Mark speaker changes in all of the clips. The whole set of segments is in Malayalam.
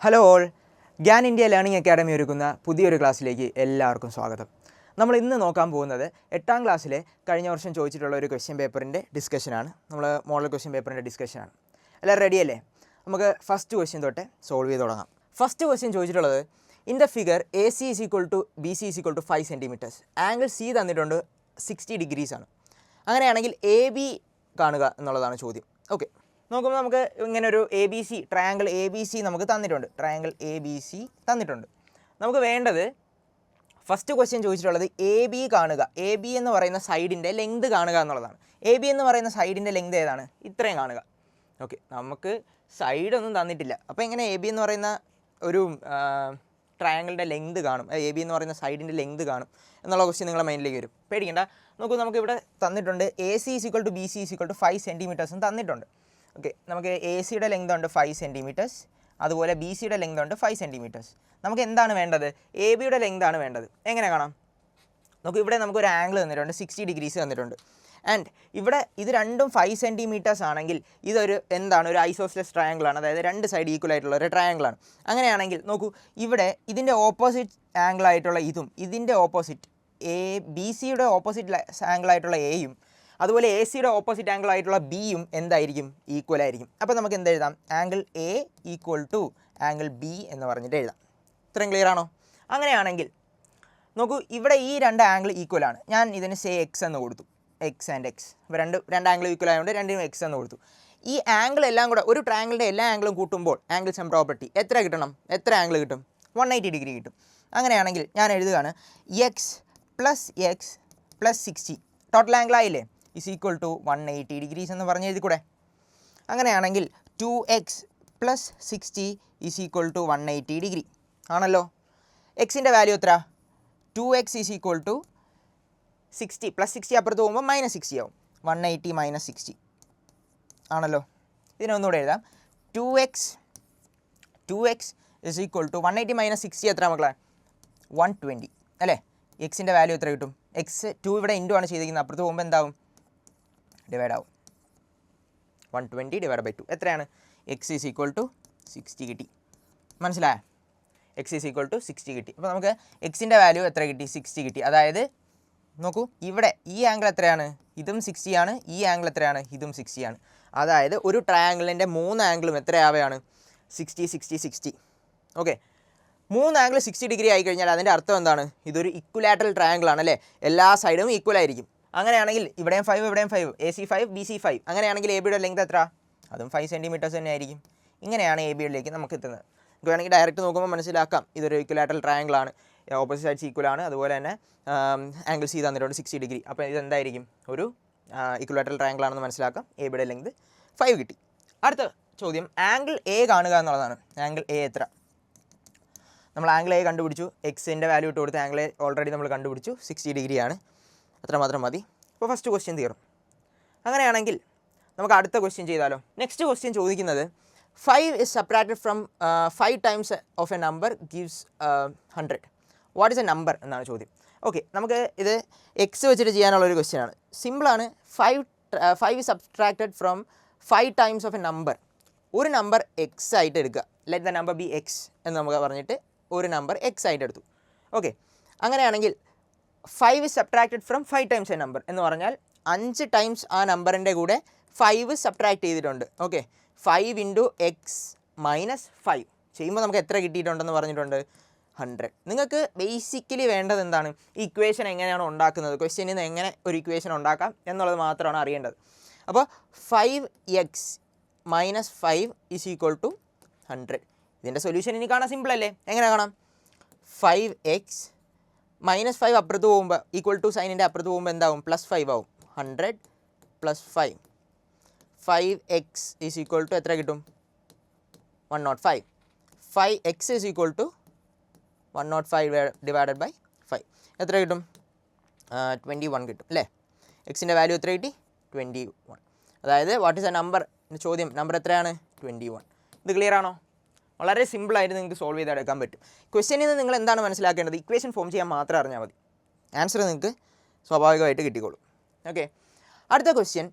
Speaker 1: Hello all, Gyan India learning academy ഒരുക്കുന്ന പുതിയൊരു ക്ലാസ്സിലേക്ക് എല്ലാവർക്കും സ്വാഗതം. നമ്മൾ ഇന്ന് നോക്കാൻ പോകുന്നത് 8ാം ക്ലാസ്സിലെ കഴിഞ്ഞ വർഷം ചോദിച്ചിട്ടുള്ള ഒരു ക്വസ്റ്റ്യൻ പേപ്പറിൻ്റെ ഡിസ്കഷനാണ്. നമ്മൾ മോഡൽ ക്വസ്റ്റ്യൻ പേപ്പറിൻ്റെ ഡിസ്കഷനാണ്. എല്ലാവരും റെഡിയല്ലേ? നമുക്ക് ഫസ്റ്റ് ക്വസ്റ്റ്യൻ തൊട്ട് സോൾവ് ചെയ്ത് തുടങ്ങാം. ഫസ്റ്റ് ക്വസ്റ്റ്യൻ ചോദിച്ചിട്ടുള്ളത് in the figure A C is equal to B C is equal to 5 centimetres. Angle C തന്നിട്ടുണ്ട് 60 ഡിഗ്രീസ് ആണ്. അങ്ങനെയാണെങ്കിൽ എ ബി കാണുക എന്നുള്ളതാണ് ചോദ്യം. ഓക്കെ, നോക്കുമ്പോൾ നമുക്ക് ഇങ്ങനെ ഒരു A B C triangle A B C നമുക്ക് തന്നിട്ടുണ്ട്. ട്രയാങ്കിൾ എ ബി സി തന്നിട്ടുണ്ട്. നമുക്ക് വേണ്ടത് ഫസ്റ്റ് ക്വസ്റ്റ്യൻ ചോദിച്ചിട്ടുള്ളത് എ ബി കാണുക, എ ബി എന്ന് പറയുന്ന സൈഡിൻ്റെ ലെങ്ത് കാണുക എന്നുള്ളതാണ്. എ ബി എന്ന് പറയുന്ന സൈഡിൻ്റെ ലെങ്ത് ഏതാണ്? ഇത്രയും കാണുക. ഓക്കെ, നമുക്ക് സൈഡൊന്നും തന്നിട്ടില്ല. അപ്പോൾ എങ്ങനെ എ ബി എന്ന് പറയുന്ന ഒരു ട്രയാങ്കിളിൻ്റെ ലെങ്ത് കാണും, എ ബി എന്ന് പറയുന്ന സൈഡിൻ്റെ ലെങ്ത് കാണും എന്നുള്ള ക്വസ്റ്റ്യൻ നിങ്ങളുടെ മൈൻഡിലേക്ക് വരും. പേടിക്കണ്ട. നോക്കൂ, നമുക്കിവിടെ തന്നിട്ടുണ്ട് A C is equal to B C is equal to 5 സെൻറ്റിമീറ്റേഴ്സും തന്നിട്ടുണ്ട്. ഓക്കെ, നമുക്ക് എ സിയുടെ ലെങ്ത് ഉണ്ട് 5 സെൻറ്റിമീറ്റേഴ്സ്, അതുപോലെ ബി സിയുടെ ലെങ്ത് ഉണ്ട് 5 സെൻറ്റിമീറ്റേഴ്സ്. നമുക്ക് എന്താണ് വേണ്ടത്? എ ബിയുടെ ലെങ്ത് ആണ് വേണ്ടത്. എങ്ങനെ കാണാം? നമുക്ക് ഇവിടെ നമുക്കൊരു ആംഗിൾ തന്നിട്ടുണ്ട്, 60 ഡിഗ്രീസ് തന്നിട്ടുണ്ട്. ആൻഡ് ഇവിടെ ഇത് രണ്ടും 5 സെൻറ്റിമീറ്റേഴ്സ് ആണെങ്കിൽ ഇതൊരു എന്താണ്? ഒരു ഐസോസ്ലെസ് ട്രയാങ്കിളാണ്, അതായത് രണ്ട് സൈഡ് ഈക്വൽ ആയിട്ടുള്ള ഒരു ട്രയാങ്കിളാണ്. അങ്ങനെയാണെങ്കിൽ നോക്കൂ, ഇവിടെ ഇതിൻ്റെ ഓപ്പോസിറ്റ് ആംഗിളായിട്ടുള്ള ഇതും ഇതിൻ്റെ ഓപ്പോസിറ്റ് എ ബി സിയുടെ ഓപ്പോസിറ്റ് ആംഗിളായിട്ടുള്ള എയും അതുപോലെ എ സിയുടെ ഓപ്പോസിറ്റ് ആംഗിൾ ആയിട്ടുള്ള ബിയും എന്തായിരിക്കും? ഈക്വൽ ആയിരിക്കും. അപ്പോൾ നമുക്ക് എന്ത് എഴുതാം? Angle A equal to angle B എന്ന് പറഞ്ഞിട്ട് എഴുതാം. ഇത്രയും ക്ലിയർ ആണോ? അങ്ങനെയാണെങ്കിൽ നോക്കൂ, ഇവിടെ ഈ രണ്ട് ആംഗിൾ ഈക്വൽ ആണ്. ഞാൻ ഇതിന് സേ എക്സ് എന്ന് കൊടുത്തു, എക്സ് ആൻഡ് എക്സ്. ഇപ്പോൾ രണ്ട് ആംഗിൾ ഈക്വൽ ആയതുകൊണ്ട് രണ്ടിനും എക്സ് എന്ന് കൊടുത്തു. ഈ ആംഗിൾ എല്ലാം കൂടെ ഒരു ട്രയാങ്കിളിൻ്റെ എല്ലാ ആംഗിളും കൂട്ടുമ്പോൾ ആംഗിൾ സം പ്രോപ്പർട്ടി എത്ര കിട്ടണം? എത്ര ആംഗിൾ കിട്ടും? 180 ഡിഗ്രി കിട്ടും. അങ്ങനെയാണെങ്കിൽ ഞാൻ എഴുതുകയാണ് എക്സ് പ്ലസ് 60 ടോട്ടൽ ആംഗിൾ ആയില്ലേ, ഇസ് ഈക്വൽ ടു 180 ഡിഗ്രീസ് എന്ന് പറഞ്ഞ് എഴുതിക്കൂടെ? അങ്ങനെയാണെങ്കിൽ 2x plus 60 is equal to 180 degree ആണല്ലോ. എക്സിൻ്റെ വാല്യൂ എത്ര? 2x is equal to 60 plus 60 അപ്പുറത്ത് പോകുമ്പോൾ -60 ആവും. 180 - 60 ആണല്ലോ. ഇതിനൊന്നുകൂടെ എഴുതാം. 2x ഈസ് ഈക്വൽ ടു 180 - 60 എത്ര മക്കളെ? 120 അല്ലേ? എക്സിൻ്റെ വാല്യൂ എത്ര കിട്ടും? എക്സ് 2 ഇവിടെ ഇൻറ്റു ആണ് ചെയ്തിരിക്കുന്നത്, അപ്പുറത്ത് പോകുമ്പോൾ എന്താവും? ഡിവൈഡ് ആവും. 120 ഡിവൈഡ് ബൈ 2 എത്രയാണ്? എക്സ് ഈസ് ഈക്വൽ ടു 60 കിട്ടി. മനസ്സിലായോ? എക്സ് ഈസ് ഈക്വൽ ടു 60 കിട്ടി. അപ്പോൾ നമുക്ക് എക്സിൻ്റെ വാല്യൂ എത്ര കിട്ടി? 60 കിട്ടി. അതായത് നോക്കൂ, ഇവിടെ ഈ ആംഗിൾ എത്രയാണ്? ഇതും 60 ആണ്. ഈ ആംഗിൾ എത്രയാണ്? ഇതും 60 ആണ്. അതായത് ഒരു ട്രയാങ്കിളിൻ്റെ 3 ആംഗിളും എത്രയാവുകയാണ്? 60 60 60. ഓക്കെ, 3 ആംഗിൾ 60 ഡിഗ്രി ആയി കഴിഞ്ഞാൽ അതിൻ്റെ അർത്ഥം എന്താണ്? ഇതൊരു ഇക്വലാറ്ററൽ ട്രയാങ്കിൾ ആണ് അല്ലേ? എല്ലാ സൈഡും ഈക്വൽ ആയിരിക്കും. അങ്ങനെയാണെങ്കിൽ ഇവിടെയും 5 ഇവിടെയും 5, എ സി 5 ബി സി 5. അങ്ങനെയാണെങ്കിൽ എ ബിയുടെ ലെങ്ത് എത്ര? അതും 5 സെൻറ്റിമീറ്റേഴ്സ് തന്നെ ആയിരിക്കും. ഇങ്ങനെയാണ് എ ബിയിലേക്ക് നമുക്ക് എത്തുന്നത്. നമുക്ക് വേണമെങ്കിൽ ഡയറക്റ്റ് നോക്കുമ്പോൾ മനസ്സിലാക്കാം ഇതൊരു ഇക്വലാറ്ററൽ ട്രയാങ്കിൾ ആണ്, ഓപ്പോസിറ്റ് സൈഡ്സ് ഈക്വൽ ആണ്. അതുപോലെ തന്നെ ആംഗിൾ സി തന്നിട്ടുണ്ട് 60 ഡിഗ്രി. അപ്പോൾ ഇതെന്തായിരിക്കും? ഒരു ഇക്വലാറ്ററൽ ട്രയാങ്കിൾ ആണെന്ന് മനസ്സിലാക്കാം. എ ബിയുടെ ലെങ്ത് 5 കിട്ടി. അടുത്ത ചോദ്യം ആംഗിൾ എ കാണുക എന്നുള്ളതാണ്. ആംഗിൾ എ എത്ര? നമ്മൾ ആംഗിൾ എ കണ്ടുപിടിച്ചു, എക്സിൻ്റെ വാല്യൂ ഇട്ട് കൊടുത്ത് ആംഗിൾ എ ഓൾറെഡി നമ്മൾ കണ്ടുപിടിച്ചു, 60 ഡിഗ്രിയാണ്. അത്രമാത്രം മതി. ഇപ്പോൾ ഫസ്റ്റ് ക്വസ്റ്റ്യൻ തീർന്നു. അങ്ങനെയാണെങ്കിൽ നമുക്ക് അടുത്ത ക്വസ്റ്റ്യൻ ചെയ്താലോ? നെക്സ്റ്റ് ക്വസ്റ്റ്യൻ ചോദിക്കുന്നത് 5 is subtracted from 5 times of a number gives 100. What is A number എന്നാണ് ചോദ്യം. ഓക്കെ, നമുക്ക് ഇത് എക്സ് വെച്ചിട്ട് ചെയ്യാനുള്ളൊരു ക്വസ്റ്റ്യൻ ആണ്. സിമ്പിളാണ്. 5 is subtracted from 5 times of a number. ഒരു നമ്പർ എക്സ് ആയിട്ട് എടുക്കുക. Let the number B X എന്ന് നമുക്ക് പറഞ്ഞിട്ട് ഒരു നമ്പർ എക്സ് ആയിട്ട് എടുത്തു. ഓക്കെ, അങ്ങനെയാണെങ്കിൽ 5 is subtracted from 5 times a number എന്ന് പറഞ്ഞാൽ 5 ടൈംസ് ആ നമ്പറിൻ്റെ കൂടെ 5 സബ്ട്രാക്ട് ചെയ്തിട്ടുണ്ട്. ഓക്കെ, 5 ഇൻറ്റു എക്സ് മൈനസ് 5 ചെയ്യുമ്പോൾ നമുക്ക് എത്ര കിട്ടിയിട്ടുണ്ടെന്ന് പറഞ്ഞിട്ടുണ്ട്? 100. നിങ്ങൾക്ക് ബേസിക്കലി വേണ്ടത് എന്താണ്? ഇക്വേഷൻ എങ്ങനെയാണ് ഉണ്ടാക്കുന്നത്, ക്വസ്റ്റ്യനിൽ നിന്ന് എങ്ങനെ ഒരു ഇക്വേഷൻ ഉണ്ടാക്കാം എന്നുള്ളത് മാത്രമാണ് അറിയേണ്ടത്. അപ്പോൾ 5x minus 5 is equal to 100. ഇതിൻ്റെ സൊല്യൂഷൻ ഇനി കാണാൻ സിമ്പിളല്ലേ? എങ്ങനെ കാണാം? 5x മൈനസ് 5 അപ്പുറത്ത് പോകുമ്പോൾ ഈക്വൽ ടു സൈനിൻ്റെ അപ്പുറത്ത് പോകുമ്പോൾ എന്താവും? +5 ആവും. 100 + 5. 5x ഈസ് ഈക്വൽ ടു എത്ര കിട്ടും? 105. 5x is equal to 105 divided by 5 എത്ര കിട്ടും? 21 കിട്ടും അല്ലേ? എക്സിൻ്റെ വാല്യൂ എത്ര കിട്ടി? 21. അതായത് വാട്ട് ഈസ് എ നമ്പർ? ചോദ്യം നമ്പർ എത്രയാണ്? 21. ഇത് ക്ലിയർ ആണോ? വളരെ സിമ്പിളായിട്ട് നിങ്ങൾക്ക് സോൾവ് ചെയ്തെടുക്കാൻ പറ്റും. ക്വസ്റ്റ്യനിൽ നിന്ന് നിങ്ങൾ എന്താണ് മനസ്സിലാക്കേണ്ടത്? ഇക്വേഷൻ ഫോം ചെയ്യാൻ മാത്രം അറിഞ്ഞാൽ മതി, ആൻസർ നിങ്ങൾക്ക് സ്വാഭാവികമായിട്ട് കിട്ടിക്കോളും. ഓക്കെ, അടുത്ത question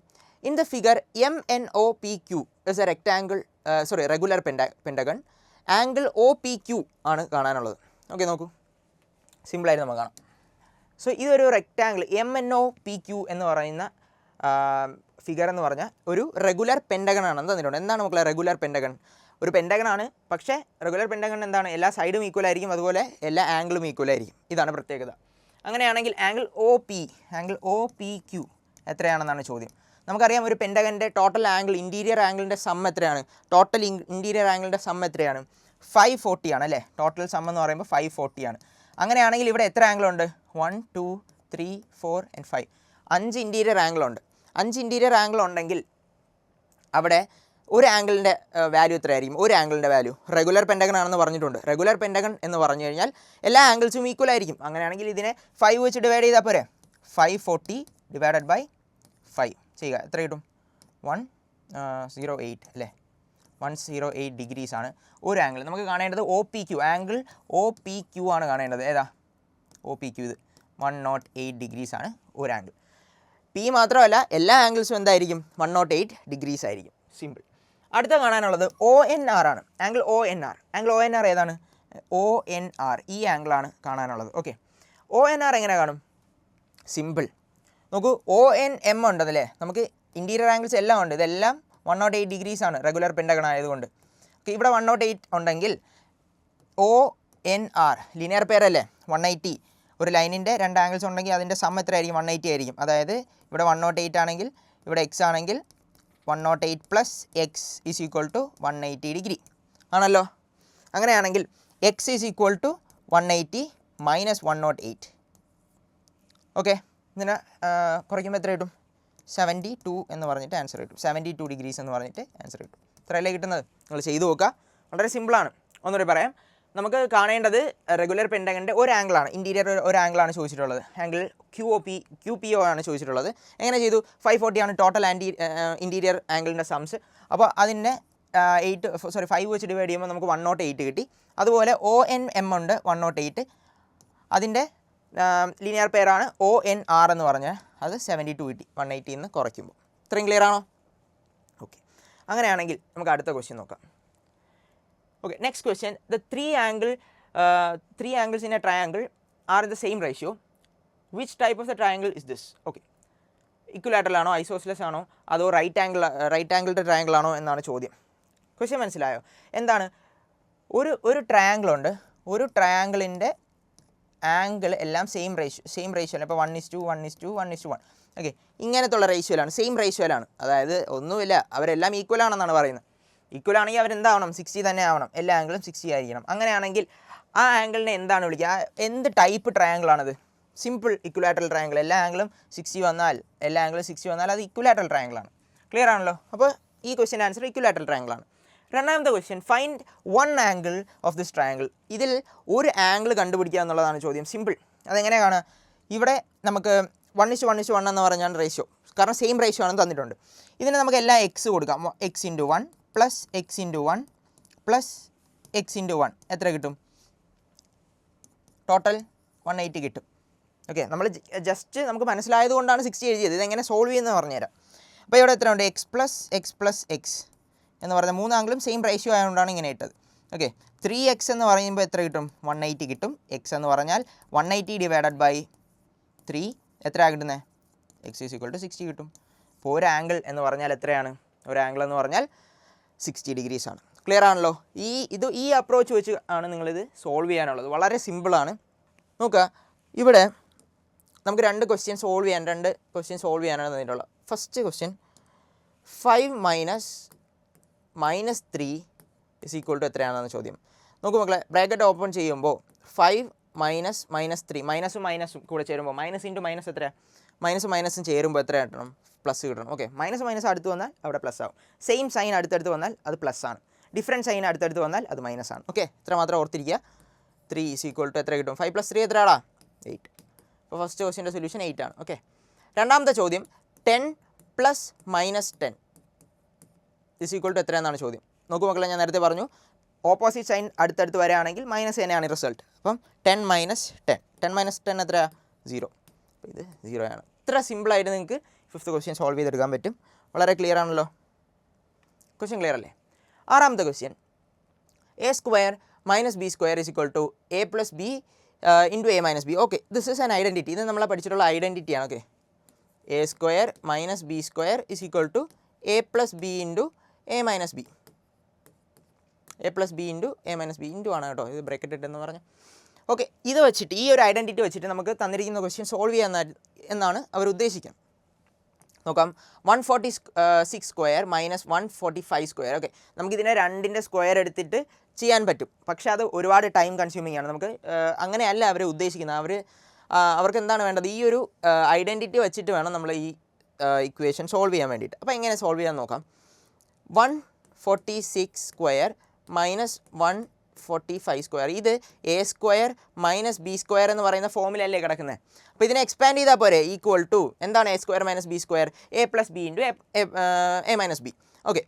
Speaker 1: in the figure MNOPQ is A rectangle regular pentagon angle O P Q ആണ് കാണാനുള്ളത്. ഓക്കെ, നോക്കൂ, സിമ്പിളായിട്ട് നമുക്ക് കാണാം. സോ ഇതൊരു റെക്റ്റാങ്കിൾ MNOPQ എന്ന് പറയുന്ന ഫിഗർ എന്ന് പറഞ്ഞാൽ ഒരു റെഗുലർ പെൻഡഗൺ ആണെന്ന് തന്നിട്ടുണ്ട്. എന്താണ് മക്കളെ റെഗുലർ പെൻഡഗൺ? ഒരു പെൻഡഗൺ ആണ്, പക്ഷേ റെഗുലർ പെൻഡഗൺ എന്താണ്? എല്ലാ സൈഡും ഈക്വൽ ആയിരിക്കും, അതുപോലെ എല്ലാ ആംഗിളും ഈക്വൽ ആയിരിക്കും. ഇതാണ് പ്രത്യേകത. അങ്ങനെയാണെങ്കിൽ ആംഗിൾ ഒ പി ക്യു എത്രയാണെന്നാണ് ചോദ്യം. നമുക്കറിയാം ഒരു പെൻഡഗൻ്റെ ടോട്ടൽ ആംഗിൾ, ഇൻറ്റീരിയർ ആംഗിളിൻ്റെ സം എത്രയാണ്? ടോട്ടൽ ഇൻറ്റീരിയർ ആംഗിളിൻ്റെ സം എത്രയാണ്? 540 ആണ് അല്ലേ? ടോട്ടൽ സം എന്ന് പറയുമ്പോൾ 540 ആണ്. അങ്ങനെയാണെങ്കിൽ ഇവിടെ എത്ര ആംഗിളുണ്ട്? 1 2 3 4 and 5, 5 ഇൻറ്റീരിയർ ആംഗിളുണ്ട്. 5 ഇൻറ്റീരിയർ ആംഗിൾ ഉണ്ടെങ്കിൽ അവിടെ ഒരു ആംഗിളിൻ്റെ വാല്യൂ എത്രയായിരിക്കും? ഒരു ആംഗിളിൻ്റെ വാല്യൂ റെഗുലർ പെൻഡഗൺ ആണെന്ന് പറഞ്ഞിട്ടുണ്ട്. റെഗുലർ പെൻഡഗൺ എന്ന് പറഞ്ഞു കഴിഞ്ഞാൽ എല്ലാ ആംഗിൾസും ഈക്വൽ ആയിരിക്കും. അങ്ങനെയാണെങ്കിൽ ഇതിനെ 5 വെച്ച് ഡിവൈഡ് ചെയ്താൽ പോരെ? 540 ഡിവൈഡഡ് ബൈ 5 ചെയ്യുക, എത്ര കിട്ടും? 108 അല്ലേ? 108 ഡിഗ്രീസ് ആണ് ഒരു ആംഗിൾ. നമുക്ക് കാണേണ്ടത് OPQ, ആംഗിൾ OPQ ആണ് കാണേണ്ടത്. ഏതാ OPQ? ഇത് 108 ഡിഗ്രീസ് ആണ് ഒരു ആംഗിൾ. പി മാത്രമല്ല, എല്ലാ ആംഗിൾസും എന്തായിരിക്കും? 108 ഡിഗ്രീസ് ആയിരിക്കും. സിമ്പിൾ. അടുത്ത കാണാനുള്ളത് ONR ആണ്. ആംഗിൾ ONR ഏതാണ്? ONR ഈ ആംഗിളാണ് കാണാനുള്ളത്. ഓക്കെ, ONR എങ്ങനെ കാണും? സിമ്പിൾ. നോക്കൂ, ONM ഉണ്ടതല്ലേ? നമുക്ക് ഇൻറ്റീരിയർ ആംഗിൾസ് എല്ലാം ഉണ്ട്, ഇതെല്ലാം 108 ഡിഗ്രീസ് ആണ് റെഗുലർ പെൻഡഗൺ ആയതുകൊണ്ട്. ഓക്കെ, ഇവിടെ 108 ഉണ്ടെങ്കിൽ ONR ലീനിയർ പെയർ അല്ലേ? 180. ഒരു ലൈനിൻ്റെ രണ്ട് ആംഗിൾസ് ഉണ്ടെങ്കിൽ അതിൻ്റെ സം എത്രയായിരിക്കും? 180 ആയിരിക്കും. അതായത് ഇവിടെ 108 ആണെങ്കിൽ ഇവിടെ എക്സ് ആണെങ്കിൽ 108 plus X is equal to 180 degree ആണല്ലോ. അങ്ങനെയാണെങ്കിൽ X is equal to 180 minus 108. Okay, ഇതിനെ കുറയ്ക്കുമ്പോൾ എത്ര കിട്ടും? 72 എന്ന് പറഞ്ഞിട്ട് ആൻസർ കിട്ടും. 72 ഡിഗ്രീസ് എന്ന് പറഞ്ഞിട്ട് ആൻസർ കിട്ടും. ഇത്രയല്ലേ കിട്ടുന്നത്? നിങ്ങൾ ചെയ്തു നോക്കുക, വളരെ സിമ്പിളാണ്. ഒന്നുകൂടി പറയാം. നമുക്ക് കാണേണ്ടത് റെഗുലർ പെൻഡഗൻ്റെ ഒരു ആംഗിളാണ്, ഇൻറ്റീരിയർ ഒരു ആംഗിളാണ് ചോദിച്ചിട്ടുള്ളത്. ആംഗിൾ QPO ആണ് ചോദിച്ചിട്ടുള്ളത്. എങ്ങനെ ചെയ്തു? 540 ആണ് ടോട്ടൽ ഇൻറ്റീരിയർ ആംഗിളിൻ്റെ സംസ്. അപ്പോൾ അതിൻ്റെ 5 വെച്ച് ഡിവൈഡ് ചെയ്യുമ്പോൾ നമുക്ക് 108 കിട്ടി. അതുപോലെ ONM ഉണ്ട് 108, അതിൻ്റെ ലീനിയർ പെയറാണ് ONR എന്ന് പറഞ്ഞാൽ അത് 72 കിട്ടി 180 നിന്ന് കുറയ്ക്കുമ്പോൾ. ഇത്രയും ക്ലിയർ ആണോ? ഓക്കെ, അങ്ങനെയാണെങ്കിൽ നമുക്ക് അടുത്ത ക്വസ്റ്റ്യൻ നോക്കാം. Okay, next question. The three angles in a triangle are in the same ratio. Which type of the triangle is this? Okay, equilateral ആണോ, ഐസോസിലസ് ആണോ, അതോ റൈറ്റ് ആംഗിൾഡ് ട്രയാങ്കിൾ ആണോ എന്നാണ് ചോദ്യം. ക്വസ്റ്റ്യൻ മനസ്സിലായോ? എന്താണ്? ഒരു ട്രയാങ്കിൾ ഉണ്ട്, ഒരു ട്രയാങ്കിളിൻ്റെ ആംഗിൾ എല്ലാം സെയിം റേഷ്യോ അല്ല. ഇപ്പോൾ 1:1:1:1. ഓക്കെ, ഇങ്ങനത്തുള്ള റേഷ്യോയിലാണ്, സെയിം റേഷ്യോയിലാണ്. അതായത് ഒന്നുമില്ല, അവരെല്ലാം ഈക്വൽ ആണെന്നാണ് പറയുന്നത്. ഈക്വൽ ആണെങ്കിൽ അവരെന്താവണം? 60 തന്നെ ആവണം. എല്ലാ ആംഗിളും 60 ആയിരിക്കണം. അങ്ങനെയാണെങ്കിൽ ആ ആംഗിളിനെ എന്താണ് വിളിക്കുക? എന്ത് ടൈപ്പ് ട്രയാങ്കിളാണത്? Simple equilateral triangle. എല്ലാ ആംഗിളും 60 വന്നാൽ അത് ഇക്വലാറ്ററൽ ട്രയാങ്കിളാണ്. ക്ലിയർ ആണല്ലോ? അപ്പോൾ ഈ ക്വസ്റ്റ്യൻ്റെ ആൻസർ ഇക്വലാറ്ററൽ ട്രയാങ്കിളാണ്. രണ്ടാമത്തെ question, find one angle of this triangle. ഇതിൽ ഒരു ആംഗിൾ കണ്ടുപിടിക്കുക എന്നുള്ളതാണ് ചോദ്യം. സിമ്പിൾ. അതെങ്ങനെ കാണുക? ഇവിടെ നമുക്ക് 1:1:1 എന്ന് പറഞ്ഞാൽ റേഷ്യോ, കാരണം സെയിം റേഷ്യോ ആണെന്ന് തന്നിട്ടുണ്ട്. ഇതിന് നമുക്ക് എല്ലാം എക്സ് കൊടുക്കാം. x/1 plus x/1 plus x/1 എത്ര കിട്ടും? ടോട്ടൽ 180 കിട്ടും. ഓക്കെ, നമ്മൾ ജസ്റ്റ് നമുക്ക് മനസ്സിലായത് കൊണ്ടാണ് 60 എഴുതിയത്. ഇതെങ്ങനെ സോൾവ് ചെയ്യുന്നത് പറഞ്ഞുതരാം. അപ്പോൾ ഇവിടെ എത്ര ഉണ്ട്? x പ്ലസ് x എന്ന് പറഞ്ഞാൽ മൂന്ന് ആംഗിളും സെയിം റേഷ്യോ ആയതുകൊണ്ടാണ് ഇങ്ങനെ ഇട്ടത്. ഓക്കെ, 3x എന്ന് പറയുമ്പോൾ എത്ര കിട്ടും? 180 കിട്ടും. x എന്ന് പറഞ്ഞാൽ 180 ഡിവൈഡഡ് ബൈ 3 എത്ര കിട്ടുന്നത്? x = 60 കിട്ടും. അപ്പോൾ ഒരു ആംഗിൾ എന്ന് പറഞ്ഞാൽ എത്രയാണ്? ഒരു ആംഗിൾ എന്ന് പറഞ്ഞാൽ 60 ഡിഗ്രീസ് ആണ്. ക്ലിയർ ആണല്ലോ? ഈ അപ്രോച്ച് വെച്ച് ആണ് നിങ്ങളിത് സോൾവ് ചെയ്യാനുള്ളത്. വളരെ സിമ്പിളാണ്. നോക്കുക, ഇവിടെ നമുക്ക് രണ്ട് ക്വസ്റ്റ്യൻ സോൾവ് ചെയ്യാനാണ് തന്നിട്ടുള്ളത്. ഫസ്റ്റ് ക്വസ്റ്റ്യൻ 5 മൈനസ് 3 = എത്രയാണെന്നാണ് ചോദ്യം. നോക്കൂ മക്കളെ, ബ്രാക്കറ്റ് ഓപ്പൺ ചെയ്യുമ്പോൾ 5 മൈനസ് 3 മൈനസും കൂടെ ചേരുമ്പോൾ മൈനസ് ഇൻറ്റു മൈനസ് എത്രയാണ്? മൈനസും ചേരുമ്പോൾ എത്ര കിട്ടണം? പ്ലസ് കിട്ടണം. ഓക്കെ, മൈനസ് അടുത്ത് വന്നാൽ അവിടെ പ്ലസ് ആവും. സെയിം സൈൻ അടുത്തടുത്ത് വന്നാൽ അത് പ്ലസ് ആണ്. ഡിഫറൻറ്റ് സൈൻ അടുത്തടുത്ത് വന്നാൽ അത് മൈനസ് ആണ്. ഓക്കെ, ഇത്ര മാത്രം ഓർത്തിരിക്കുക. 3 = എത്ര കിട്ടും? 5 + 3 എത്രയാടാ? 8. അപ്പോൾ ഫസ്റ്റ് ക്വസ്റ്റ്യൻ്റെ സൊല്യൂഷൻ 8 ആണ്. ഓക്കെ, രണ്ടാമത്തെ ചോദ്യം 10 + -10 = എത്രയെന്നാണ് ചോദ്യം. നോക്കൂ മക്കളെ, ഞാൻ നേരത്തെ പറഞ്ഞു ഓപ്പോസിറ്റ് സൈൻ അടുത്തടുത്ത് വരികയാണെങ്കിൽ മൈനസ് തന്നെയാണ് റിസൾട്ട്. അപ്പം 10 - 10 എത്രയാണ്? 0. അപ്പോൾ ഇത് 0 ആണ്. ഇത്ര സിമ്പിളായിട്ട് നിങ്ങൾക്ക് ഫിഫ്ത്ത് ക്വസ്റ്റ്യൻ സോൾവ് ചെയ്തെടുക്കാൻ പറ്റും. വളരെ ക്ലിയർ ആണല്ലോ? ക്വസ്റ്റ്യൻ ക്ലിയർ അല്ലേ? ആറാമത്തെ question, a square minus b square is equal to a plus b into a minus b. Okay, this is an identity. ഇത് നമ്മളെ പഠിച്ചിട്ടുള്ള ഐഡൻറ്റിറ്റിയാണ്. Okay, a square minus b square is equal to a plus b into a minus b. A plus b into a minus b into ആണ് കേട്ടോ, ഇത് ബ്രാക്കറ്റ് ഇട്ടെന്ന് പറഞ്ഞു. ഓക്കെ, ഇത് വെച്ചിട്ട് ഈ ഒരു ഐഡൻറ്റിറ്റി വെച്ചിട്ട് നമുക്ക് തന്നിരിക്കുന്ന ക്വസ്റ്റ്യൻ സോൾവ് ചെയ്യാൻ എന്നാണ് അവർ ഉദ്ദേശിക്കുന്നത്. നോക്കാം, 146 സ്ക്വയർ മൈനസ് 145 സ്ക്വയർ. ഓക്കെ, നമുക്കിതിനെ രണ്ടിൻ്റെ സ്ക്വയർ എടുത്തിട്ട് ചെയ്യാൻ പറ്റും, പക്ഷേ അത് ഒരുപാട് ടൈം കൺസ്യൂമിംഗ് ആണ്. നമുക്ക് അങ്ങനെയല്ല അവർ ഉദ്ദേശിക്കുന്നത്. അവർക്ക് എന്താണ് വേണ്ടത്, ഈ ഒരു ഐഡൻറ്റിറ്റി വെച്ചിട്ട് വേണം നമ്മൾ ഈ ഇക്വേഷൻ സോൾവ് ചെയ്യാൻ വേണ്ടിയിട്ട്. അപ്പോൾ എങ്ങനെ സോൾവ് ചെയ്യാൻ നോക്കാം. 146 സ്ക്വയർ മൈനസ് 145 സ്ക്വയർ, ഇത് a square minus b square എന്ന് പറയുന്ന ഫോമിലല്ലേ കിടക്കുന്നത്. അപ്പോൾ ഇതിനെ എക്സ്പാൻഡ് ചെയ്താൽ പോരെ, ഈക്വൽ ടു എന്താണ് a square minus b square, a plus b into a minus b. Okay,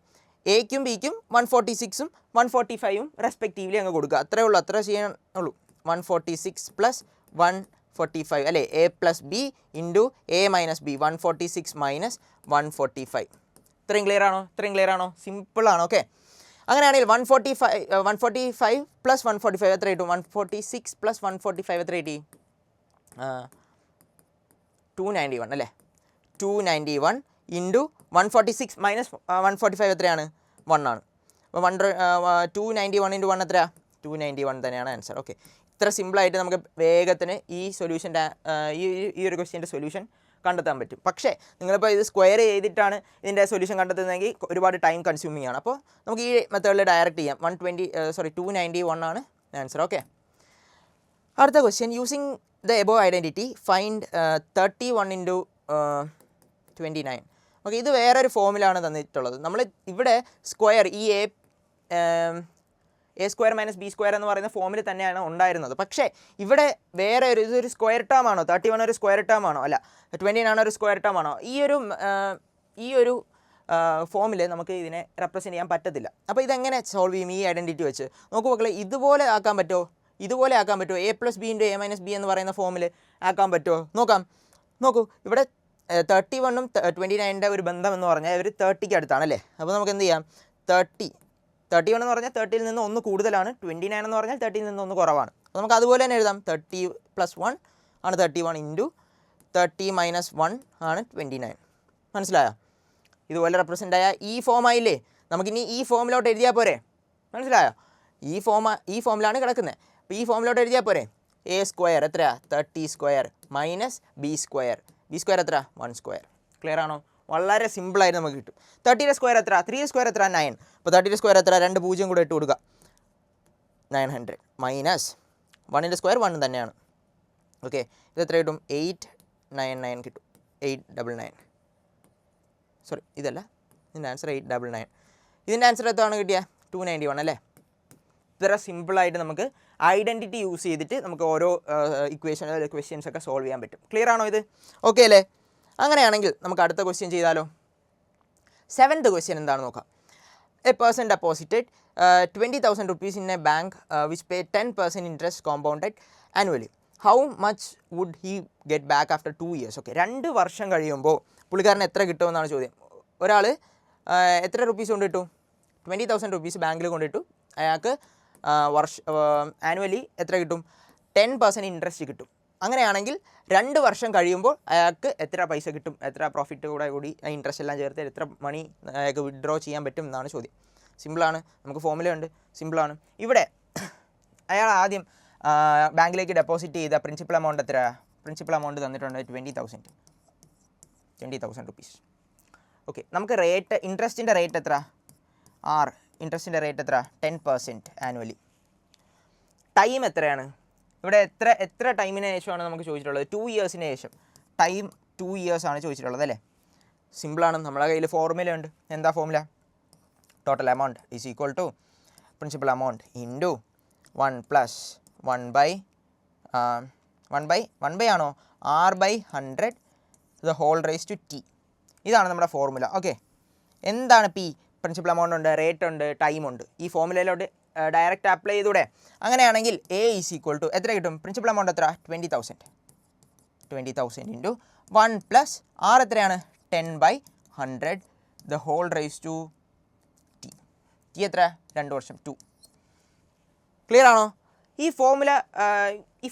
Speaker 1: എക്കും ബിക്കും 146ഉം 145ഉം റെസ്പെക്റ്റീവ്ലി അങ്ങ് കൊടുക്കുക. അത്രേ ഉള്ളൂ, അത്ര ചെയ്യാനുള്ളൂ. 146 പ്ലസ് 145 അല്ലേ, A plus b into a minus B. 146 minus 145. ഇത്രയും ക്ലിയർ ആണോ? സിമ്പിളാണ്. ഓക്കെ, അങ്ങനെയാണെങ്കിൽ 145 പ്ലസ് 145 എത്ര കിട്ടും? 146 പ്ലസ് 145 എത്ര കിട്ടി? 291 അല്ലേ. 291 ഇൻറ്റു 146 മൈനസ് 145 എത്രയാണ്? 1 ആണ്. അപ്പോൾ 291 ഇൻറ്റു 1 എത്രയാണ്? 291 തന്നെയാണ് ആൻസർ. ഓക്കെ, ഇത്ര സിമ്പിളായിട്ട് നമുക്ക് വേഗത്തിന് ഈ സൊല്യൂഷൻ്റെ ഈ ഒരു ക്വസ്റ്റ്യൻ്റെ സൊല്യൂഷൻ കണ്ടെത്താൻ പറ്റും. പക്ഷേ നിങ്ങളിപ്പോൾ ഇത് സ്ക്വയർ ചെയ്തിട്ടാണ് ഇതിൻ്റെ സൊല്യൂഷൻ കണ്ടെത്തുന്നതെങ്കിൽ ഒരുപാട് ടൈം കൺസ്യൂമിംഗ് ആണ്. അപ്പോൾ നമുക്ക് ഈ മെത്തേഡിൽ ഡയറക്റ്റ് ചെയ്യാം. 291 ആണ് ആൻസർ. ഓക്കെ, അടുത്ത question, using the above identity find 31 into 29. Okay, ഇത് വേറൊരു ഫോമിലാണ് തന്നിട്ടുള്ളത്. നമ്മൾ ഇവിടെ സ്ക്വയർ ഈ A square minus b square എന്ന് പറയുന്ന ഫോമിൽ തന്നെയാണ് ഉണ്ടായിരുന്നത്. പക്ഷേ ഇവിടെ വേറെ ഇതൊരു സ്ക്വയർ ടേം ആണോ? 31 ഒരു സ്ക്വയർ ടേം ആണോ? അല്ല. 29 ഒരു സ്ക്വയർ ടേം ആണോ? ഈ ഒരു ഫോമിൽ നമുക്ക് ഇതിനെ റെപ്രസെൻറ്റ് ചെയ്യാൻ പറ്റത്തില്ല. അപ്പോൾ ഇതെങ്ങനെ സോൾവ് ചെയ്യും ഈ ഐഡൻറ്റിറ്റി വെച്ച്? നോക്കൂ മക്കളെ, ഇതുപോലെ ആക്കാൻ പറ്റുമോ? A plus b into a minus B എന്ന് പറയുന്ന ഫോമിൽ ആക്കാൻ പറ്റുമോ? നോക്കൂ, ഇവിടെ 31ഉം 29ൻ്റെ ഒരു ബന്ധം എന്ന് പറഞ്ഞാൽ ഒരു 30ക്ക് അടുത്താണ് അല്ലേ. അപ്പോൾ നമുക്ക് എന്ത് ചെയ്യാം, 31 എന്ന് പറഞ്ഞാൽ 30ൽ നിന്ന് 1 കൂടുതലാണ്, 29 എന്ന് പറഞ്ഞാൽ 30ൽ നിന്ന് 1 കുറവാണ്. അപ്പോൾ നമുക്ക് അതുപോലെ തന്നെ എഴുതാം. 30 പ്ലസ് 1 ആണ് 31 ഇൻറ്റു 30 മൈനസ് 1 ആണ് 29. മനസ്സിലായോ? ഇതുപോലെ റെപ്രസെൻ്റ് ആയ ഈ ഫോമായില്ലേ, നമുക്കിനി ഈ ഫോമിലോട്ട് എഴുതിയാൽ പോരെ. മനസ്സിലായോ? ഈ ഫോമിലാണ് കിടക്കുന്നത്. അപ്പോൾ ഈ ഫോമിലോട്ട് എഴുതിയാൽ പോരെ. എ സ്ക്വയർ എത്രയാണ്? 30 സ്ക്വയർ മൈനസ് ബി സ്ക്വയർ എത്ര? 1 സ്ക്വയർ. ക്ലിയർ ആണോ? വളരെ സിമ്പിളായിട്ട് നമുക്ക് കിട്ടും. 30യുടെ സ്ക്വയർ എത്ര? 3 സ്ക്വയർ എത്ര? 9. അപ്പോൾ 30യുടെ സ്ക്വയർ എത്ര? 2 0 കൂടെ ഇട്ട് കൊടുക്കുക. 900 മൈനസ് 1ൻ്റെ സ്ക്വയർ 1 തന്നെയാണ്. ഓക്കെ, ഇത് എത്ര കിട്ടും? 899 കിട്ടും. 899. സോറി, ഇതല്ല, ഇതിൻ്റെ ആൻസർ 899. ഇതിൻ്റെ ആൻസർ എത്രയാണ് കിട്ടിയത്? 291 അല്ലേ. ഇത്ര സിമ്പിളായിട്ട് നമുക്ക് ഐഡൻറ്റിറ്റി യൂസ് ചെയ്തിട്ട് നമുക്ക് ഓരോ ക്വസ്റ്റ്യൻസ് ഒക്കെ സോൾവ് ചെയ്യാൻ പറ്റും. ക്ലിയർ ആണോ ഇത്? ഓക്കെ അല്ലേ? അങ്ങനെയാണെങ്കിൽ നമുക്ക് അടുത്ത ക്വസ്റ്റ്യൻ ചെയ്താലോ. 7th ക്വസ്റ്റ്യൻ എന്താണെന്ന് നോക്കാം. A person deposited 20,000 rupees in a bank which pay 10% interest compounded annually. How much would he get back after 2 years? Okay, 2 വർഷം കഴിയുമ്പോൾ പുള്ളിക്കാരന് എത്ര കിട്ടുമെന്നാണ് ചോദ്യം. ഒരാൾ എത്ര റുപ്പീസ് കൊണ്ട് കിട്ടും? 20,000 rupees ബാങ്കിൽ കൊണ്ടിട്ടു. അയാൾക്ക് ആനുവലി എത്ര കിട്ടും? 10% ഇൻട്രസ്റ്റ് കിട്ടും. അങ്ങനെയാണെങ്കിൽ 2 വർഷം കഴിയുമ്പോൾ അയാൾക്ക് എത്ര പൈസ കിട്ടും? എത്ര പ്രോഫിറ്റ് കൂടി ഇൻട്രസ്റ്റ് എല്ലാം ചേർത്ത് എത്ര മണി അയാൾക്ക് വിഡ്രോ ചെയ്യാൻ പറ്റും എന്നാണ് ചോദ്യം. സിമ്പിളാണ്, നമുക്ക് ഫോമുലയുണ്ട്, സിമ്പിളാണ്. ഇവിടെ അയാൾ ആദ്യം ബാങ്കിലേക്ക് ഡെപ്പോസിറ്റ് ചെയ്ത പ്രിൻസിപ്പൽ എമൗണ്ട് എത്ര? പ്രിൻസിപ്പൽ എമൗണ്ട് തന്നിട്ടുണ്ട് 20,000 rupees. ഓക്കെ, നമുക്ക് റേറ്റ്, ഇൻട്രസ്റ്റിൻ്റെ റേറ്റ് എത്ര? ഇൻട്രസ്റ്റിൻ്റെ റേറ്റ് എത്ര? 10% ആനുവലി. ടൈം എത്രയാണ്? ഇവിടെ എത്ര ടൈമിന് ശേഷമാണ് നമുക്ക് ചോദിച്ചിട്ടുള്ളത്? 2 ഇയേഴ്സിന് ശേഷം. ടൈം 2 ഇയേഴ്സ് ആണ് ചോദിച്ചിട്ടുള്ളത് അല്ലേ. സിമ്പിളാണ്, നമ്മുടെ കയ്യിൽ ഫോർമുല ഉണ്ട്. എന്താ formula? Total amount is equal to principal amount into 1 plus 1 by ആണോ? R/100 the whole raise to T. ഇതാണ് നമ്മുടെ ഫോർമുല. ഓക്കെ, എന്താണ് P? പ്രിൻസിപ്പൽ എമൗണ്ട് ഉണ്ട്, റേറ്റ് ഉണ്ട്, ടൈം ഉണ്ട്. ഈ ഫോർമുലയിലോട്ട് ഡയറക്റ്റ് അപ്ലൈ ചെയ്തൂടെ? അങ്ങനെയാണെങ്കിൽ A ഈസ് ഈക്വൽ ടു എത്ര കിട്ടും? പ്രിൻസിപ്പൽ എമൗണ്ട് എത്ര? 20,000 ഇൻറ്റു 1 പ്ലസ് R എത്രയാണ്? 10/100 the whole raise to T. എത്ര? 2 വർഷം, 2. ക്ലിയർ ആണോ? ഈ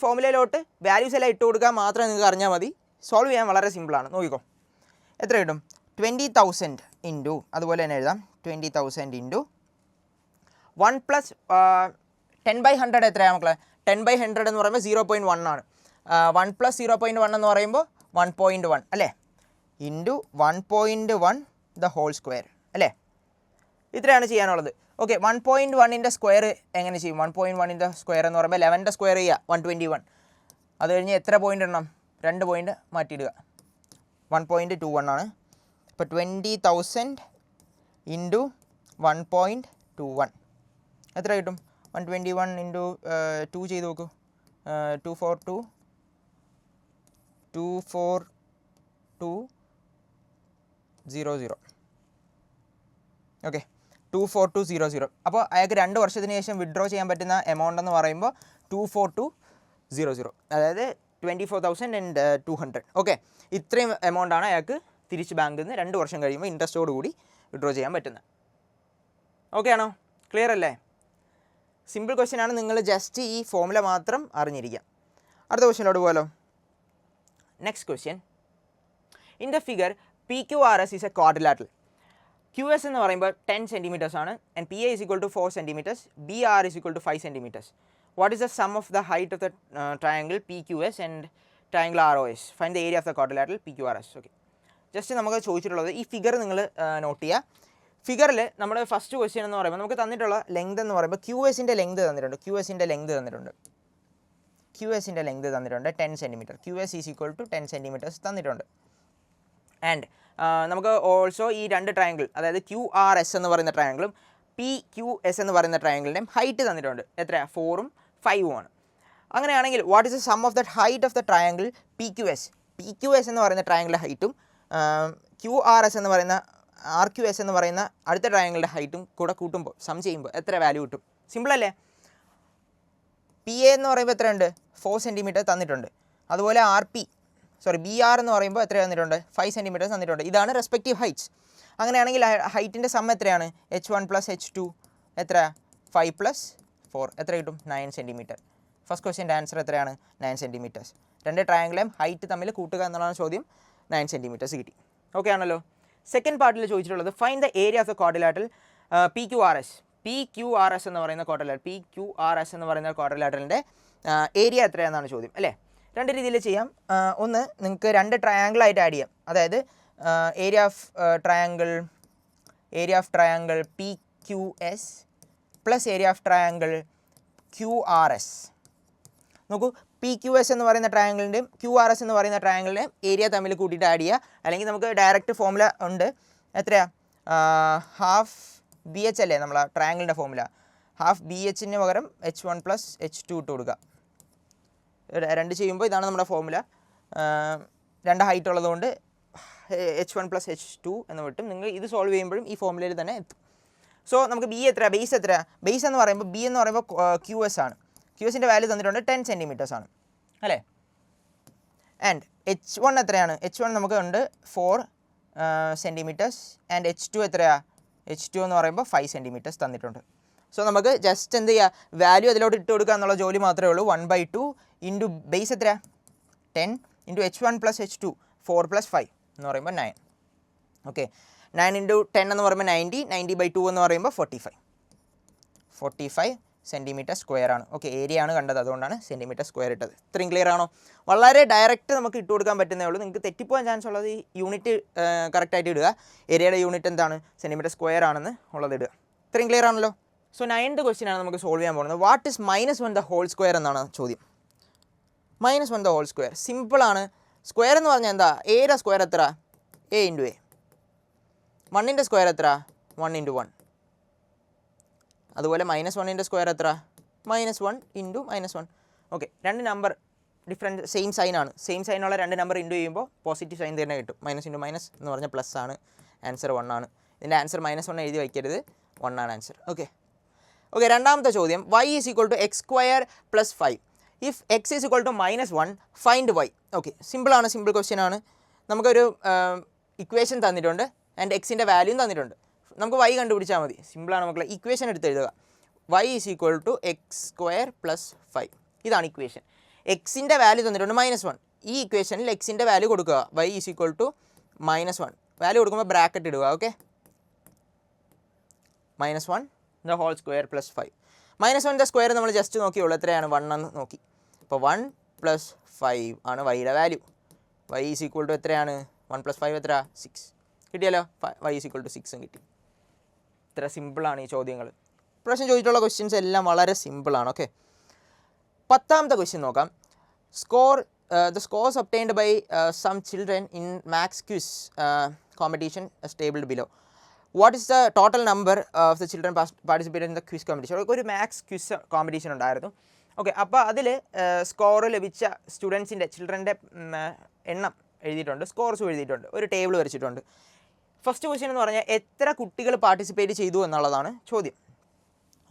Speaker 1: ഫോമുലയിലോട്ട് വാല്യൂസ് എല്ലാം ഇട്ട് കൊടുക്കാൻ മാത്രമേ നിങ്ങൾക്ക് അറിഞ്ഞാൽ മതി. സോൾവ് ചെയ്യാൻ വളരെ സിമ്പിളാണ്. നോക്കിക്കോ, എത്ര കിട്ടും? 20,000 ഇൻറ്റു, അതുപോലെ തന്നെ എഴുതാം 20,000 ഇൻറ്റു 1 പ്ലസ് 10/100 എത്രയാണ് മക്കളെ? 10/100 എന്ന് പറയുമ്പോൾ 0.1 ആണ്. 1 പ്ലസ് 0.1 എന്ന് പറയുമ്പോൾ 1.1 അല്ലേ? ഇൻറ്റു 1.1 ദ ഹോൾ സ്ക്വയർ അല്ലേ? ഇത്രയാണ് ചെയ്യാനുള്ളത്. ഓക്കെ, 1.1ൻ്റെ സ്ക്വയർ എങ്ങനെ ചെയ്യും? 1.1ൻ്റെ സ്ക്വയർ എന്ന് പറയുമ്പോൾ 11ൻ്റെ സ്ക്വയർ ചെയ്യുക 121. അത് കഴിഞ്ഞ് എത്ര പോയിൻ്റ് ഇടണം? 2 പോയിൻ്റ് മാറ്റിയിടുക. 1.21 ആണ്. അപ്പോൾ 20,000 ഇൻറ്റു 1.21 എത്ര കിട്ടും? 121 ഇൻറ്റു 2 ചെയ്ത് നോക്കൂ. 24200. ഓക്കെ, 24200. അപ്പോൾ അയാൾക്ക് 2 വർഷത്തിന് ശേഷം വിഡ്രോ ചെയ്യാൻ പറ്റുന്ന എമൗണ്ട് എന്ന് പറയുമ്പോൾ 24200, അതായത് 24,200. ഓക്കെ, ഇത്രയും എമൗണ്ടാണ് അയാൾക്ക് തിരിച്ച് ബാങ്കിൽ നിന്ന് 2 വർഷം കഴിയുമ്പോൾ ഇൻട്രസ്റ്റോട് കൂടി വിഡ്രോ ചെയ്യാൻ പറ്റുന്നത്. ഓക്കെ ആണോ? ക്ലിയർ അല്ലേ? സിമ്പിൾ ക്വസ്റ്റ്യൻ ആണ്. നിങ്ങൾ ജസ്റ്റ് ഈ ഫോമുല മാത്രം അറിഞ്ഞിരിക്കുക. അടുത്ത ക്വസ്റ്റ്യനിലോട്ട് പോകാലോ. Next question, in the figure PQRS is a quadrilateral. QS എന്ന് പറയുമ്പോൾ 10 സെൻറ്റിമീറ്റേഴ്സ് ആണ്. And PA is equal to 4 centimetres. BR is equal to 5 centimetres. What is the sum of the height of the triangle PQS and triangle ROS? Find the area of the quadrilateral PQRS. Okay, just നമുക്ക് ചോദിച്ചിട്ടുള്ളത് ഈ ഫിഗർ നിങ്ങൾ നോട്ട് ചെയ്യുക. ഫിഗറിൽ നമ്മുടെ ഫസ്റ്റ് ക്വസ്റ്റ്യൻ എന്ന് പറയുമ്പോൾ നമുക്ക് തന്നിട്ടുള്ള ലെങ്ത് എന്ന് പറയുമ്പോൾ QSൻ്റെ ലെങ്ത് തന്നിട്ടുണ്ട്. QSൻ്റെ ലെങ്ത് തന്നിട്ടുണ്ട് 10 centimetre. QS is equal to 10 centimetres തന്നിട്ടുണ്ട്. ആൻഡ് നമുക്ക് ഓൾസോ ഈ 2 ട്രയാങ്കിൾ, അതായത് QRS എന്ന് പറയുന്ന ട്രയാങ്കിളും PQS എന്ന് പറയുന്ന ട്രയാങ്കിളിൻ്റെയും ഹൈറ്റ് തന്നിട്ടുണ്ട്. എത്രയാണ്? 4ഉം 5ഉം ആണ്. അങ്ങനെയാണെങ്കിൽ what is the sum of the height of the triangle PQS? PQS എന്ന് പറയുന്ന ട്രയാങ്കിളിൻ്റെ ഹൈറ്റും QRS എന്ന് പറയുന്ന RQS എന്ന് പറയുന്ന അടുത്ത ട്രയാങ്കിളിൻ്റെ ഹൈറ്റും കൂടെ കൂട്ടുമ്പോൾ സം ചെയ്യുമ്പോൾ എത്ര വാല്യൂ കിട്ടും? സിമ്പിൾ അല്ലേ? PA എന്ന് പറയുമ്പോൾ എത്രയുണ്ട്? 4 സെൻറ്റിമീറ്റർ തന്നിട്ടുണ്ട്. അതുപോലെ BR എന്ന് പറയുമ്പോൾ എത്ര തന്നിട്ടുണ്ട്? 5 സെൻറ്റിമീറ്റേഴ്സ് തന്നിട്ടുണ്ട്. ഇതാണ് റെസ്പെക്റ്റീവ് ഹൈറ്റ്സ്. അങ്ങനെയാണെങ്കിൽ ഹൈറ്റിൻ്റെ സം എത്രയാണ്? H1 + H2 എത്ര? 5 + 4 എത്ര കിട്ടും? 9 സെൻറ്റിമീറ്റർ. ഫസ്റ്റ് ക്വസ്റ്റ്യൻ്റെ ആൻസർ എത്രയാണ്? 9 സെൻറ്റിമീറ്റേഴ്സ്. 2 ട്രയാങ്കിളെയും ഹൈറ്റ് തമ്മിൽ കൂട്ടുക എന്നുള്ളതാണ് ചോദ്യം. 9 സെൻറ്റിമീറ്റേഴ്സ് കിട്ടി. ഓക്കെ ആണല്ലോ? സെക്കൻഡ് പാർട്ടിൽ ചോദിച്ചിട്ടുള്ളത് find the area of the quadrilateral PQRS. PQRS എന്ന് പറയുന്ന ക്വാഡ്രിലാറ്ററലിൻ്റെ ഏരിയ എത്രയാണെന്നാണ് ചോദ്യം അല്ലേ? 2 രീതിയിൽ ചെയ്യാം. ഒന്ന്, നിങ്ങൾക്ക് 2 ട്രയാങ്കിളായിട്ട് ആഡ് ചെയ്യാം. അതായത് area of triangle PQS plus area of triangle QRS. നോക്കൂ, PQS എന്ന് പറയുന്ന ട്രയാങ്കിളിൻ്റെയും QRS എന്ന് പറയുന്ന ട്രയാങ്കിളിൻ്റെയും ഏരിയ തമ്മിൽ കൂട്ടിയിട്ട് ആഡ് ചെയ്യുക. അല്ലെങ്കിൽ നമുക്ക് ഡയറക്റ്റ് ഫോമുല ഉണ്ട്. എത്രയാണ്? ഹാഫ് BH അല്ലേ നമ്മളെ ട്രയാങ്കിളിൻ്റെ ഫോമുല? ഹാഫ് BHന് പകരം H1 + H2 ഇട്ട് കൊടുക്കുക. 2 ചെയ്യുമ്പോൾ ഇതാണ് നമ്മുടെ ഫോമുല. 2 ഹൈറ്റ് ഉള്ളതുകൊണ്ട് H1 + H2 എന്ന് വിട്ടും നിങ്ങൾ ഇത് സോൾവ് ചെയ്യുമ്പോഴും ഈ ഫോമുലയിൽ തന്നെ എത്തും. സോ നമുക്ക് ബേസ് എത്ര? ബേസ് എന്ന് പറയുമ്പോൾ B എന്ന് പറയുമ്പോൾ QS ആണ്. QSൻ്റെ വാല്യൂ തന്നിട്ടുണ്ട് 10 സെൻറ്റിമീറ്റേഴ്സ് ആണ് അല്ലേ? ആൻഡ് H1 എത്രയാണ്? H1 നമുക്ക് ഉണ്ട് 4 സെൻറ്റിമീറ്റേഴ്സ്. ആൻഡ് H2 എത്രയാണ്? H2 എന്ന് പറയുമ്പോൾ 5 സെൻറ്റിമീറ്റേഴ്സ് തന്നിട്ടുണ്ട്. സോ നമുക്ക് ജസ്റ്റ് എന്ത് ചെയ്യുക? വാല്യൂ അതിലോട്ട് ഇട്ട് കൊടുക്കുക എന്നുള്ള ജോലി മാത്രമേ ഉള്ളൂ. 1/2 ഇൻറ്റു ബേസ് എത്രയാണ്? 10 ഇൻറ്റു H1 + H2 4 + 5 എന്ന് പറയുമ്പോൾ 9. ഓക്കെ, 9 ഇൻറ്റു 10 എന്ന് പറയുമ്പോൾ 90/2 എന്ന് പറയുമ്പോൾ 45 സെൻറ്റിമീറ്റർ സ്ക്വയർ ആണ്. ഓക്കെ, ഏരിയ ആണ് കണ്ടത്, അതുകൊണ്ടാണ് സെൻറ്റിമീറ്റർ സ്ക്വയർ ഇട്ടത്. ഇത്രയും ക്ലിയർ ആണോ? വളരെ ഡയറക്റ്റ് നമുക്ക് ഇട്ട് കൊടുക്കാൻ പറ്റുന്നേ ഉള്ളൂ. നിങ്ങൾക്ക് തെറ്റിപ്പോകാൻ ചാൻസ് ഉള്ളത് ഈ യൂണിറ്റ് കറക്റ്റായിട്ട് ഇടുക. ഏരിയയുടെ യൂണിറ്റ് എന്താണ്? സെൻറ്റിമീറ്റർ സ്ക്വയർ ആണെന്ന് ഉള്ളത് ഇടുക. ഇത്രയും ക്ലിയർ ആണല്ലോ? സോ 9th ക്വസ്റ്റ്യൻ ആണ് നമുക്ക് സോൾവ് ചെയ്യാൻ പോകുന്നത്. What is -1 the whole square എന്നാണ് ചോദ്യം. -1 ദ ഹോൾ സ്ക്വയർ സിമ്പിളാണ്. സ്ക്വയർ എന്ന് പറഞ്ഞാൽ എന്താ? എയുടെ സ്ക്വയർ എത്ര? A × A. 1ൻ്റെ സ്ക്വയർ എത്ര? 1 × 1. അതുപോലെ -1ൻ്റെ സ്ക്വയർ എത്ര? -1 × -1. ഓക്കെ, 2 നമ്പർ ഡിഫറെൻറ്റ് സെയിം സൈനാണ്. സെയിം സൈനുള്ള 2 നമ്പർ ഇൻറ്റു ചെയ്യുമ്പോൾ പോസിറ്റീവ് സൈൻ തന്നെ കിട്ടും. -*- എന്ന് പറഞ്ഞാൽ പ്ലസ് ആണ്. ആൻസർ 1 ആണ്. ഇതിൻ്റെ ആൻസർ -1 എഴുതി വയ്ക്കരുത്, 1 ആണ് ആൻസർ. ഓക്കെ, രണ്ടാമത്തെ ചോദ്യം, y = x² + 5. If x = -1 find y. Okay, സിമ്പിളാണ്, സിമ്പിൾ ക്വസ്റ്റ്യൻ ആണ്. നമുക്കൊരു ഇക്വേഷൻ തന്നിട്ടുണ്ട് ആൻഡ് എക്സിൻ്റെ വാല്യൂയും തന്നിട്ടുണ്ട്. നമുക്ക് y കണ്ടുപിടിച്ചാൽ മതി. സിമ്പിളാണ് മക്കളെ. ഇക്വേഷൻ എടുത്ത് എഴുതുക. y is equal to X square plus 5. ഇതാണ് ഇക്വേഷൻ. എക്സിൻ്റെ വാല്യൂ തന്നിട്ടുണ്ട് -1. ഈ ഇക്വേഷനിൽ എക്സിൻ്റെ വാല്യൂ കൊടുക്കുക, y is equal to -1. Value കൊടുക്കുമ്പോൾ ബ്രാക്കറ്റ് ഇടുക. Okay, -1 the whole square plus 5. -1 square നമ്മൾ ജസ്റ്റ് നോക്കിയുള്ളൂ, എത്രയാണ് 1 എന്ന് നോക്കി. അപ്പോൾ 1 + 5 ആണ് വൈയുടെ value. y is equal to എത്രയാണ്? 1 + 5 എത്ര? 6. കിട്ടിയല്ലോ. y ഈസ് ഈക്വൽ ടു 6 കിട്ടി. ഇത്ര സിമ്പിളാണ് ഈ ചോദ്യങ്ങൾ. പ്രാവശ്യം ചോദിച്ചിട്ടുള്ള ക്വസ്റ്റ്യൻസ് എല്ലാം വളരെ സിമ്പിളാണ്. ഓക്കെ, 10ാമത്തെ ക്വസ്റ്റ്യൻ നോക്കാം. The scores obtained by some children in max quiz competition is tabled below. What is the total number of the children participated in the quiz competition? ഒരു മാത്സ് ക്വിസ് കോമ്പറ്റീഷൻ ഉണ്ടായിരുന്നു. ഓക്കെ, അപ്പോൾ അതിൽ സ്കോർ ലഭിച്ച സ്റ്റുഡൻസിൻ്റെ ചിൽഡ്രൻ്റെ എണ്ണം എഴുതിയിട്ടുണ്ട്, സ്കോർസും എഴുതിയിട്ടുണ്ട്, ഒരു ടേബിൾ വരച്ചിട്ടുണ്ട്. ഫസ്റ്റ് ക്വസ്റ്റ്യൻ എന്ന് പറഞ്ഞാൽ എത്ര കുട്ടികൾ പാർട്ടിസിപ്പേറ്റ് ചെയ്തു എന്നുള്ളതാണ് ചോദ്യം.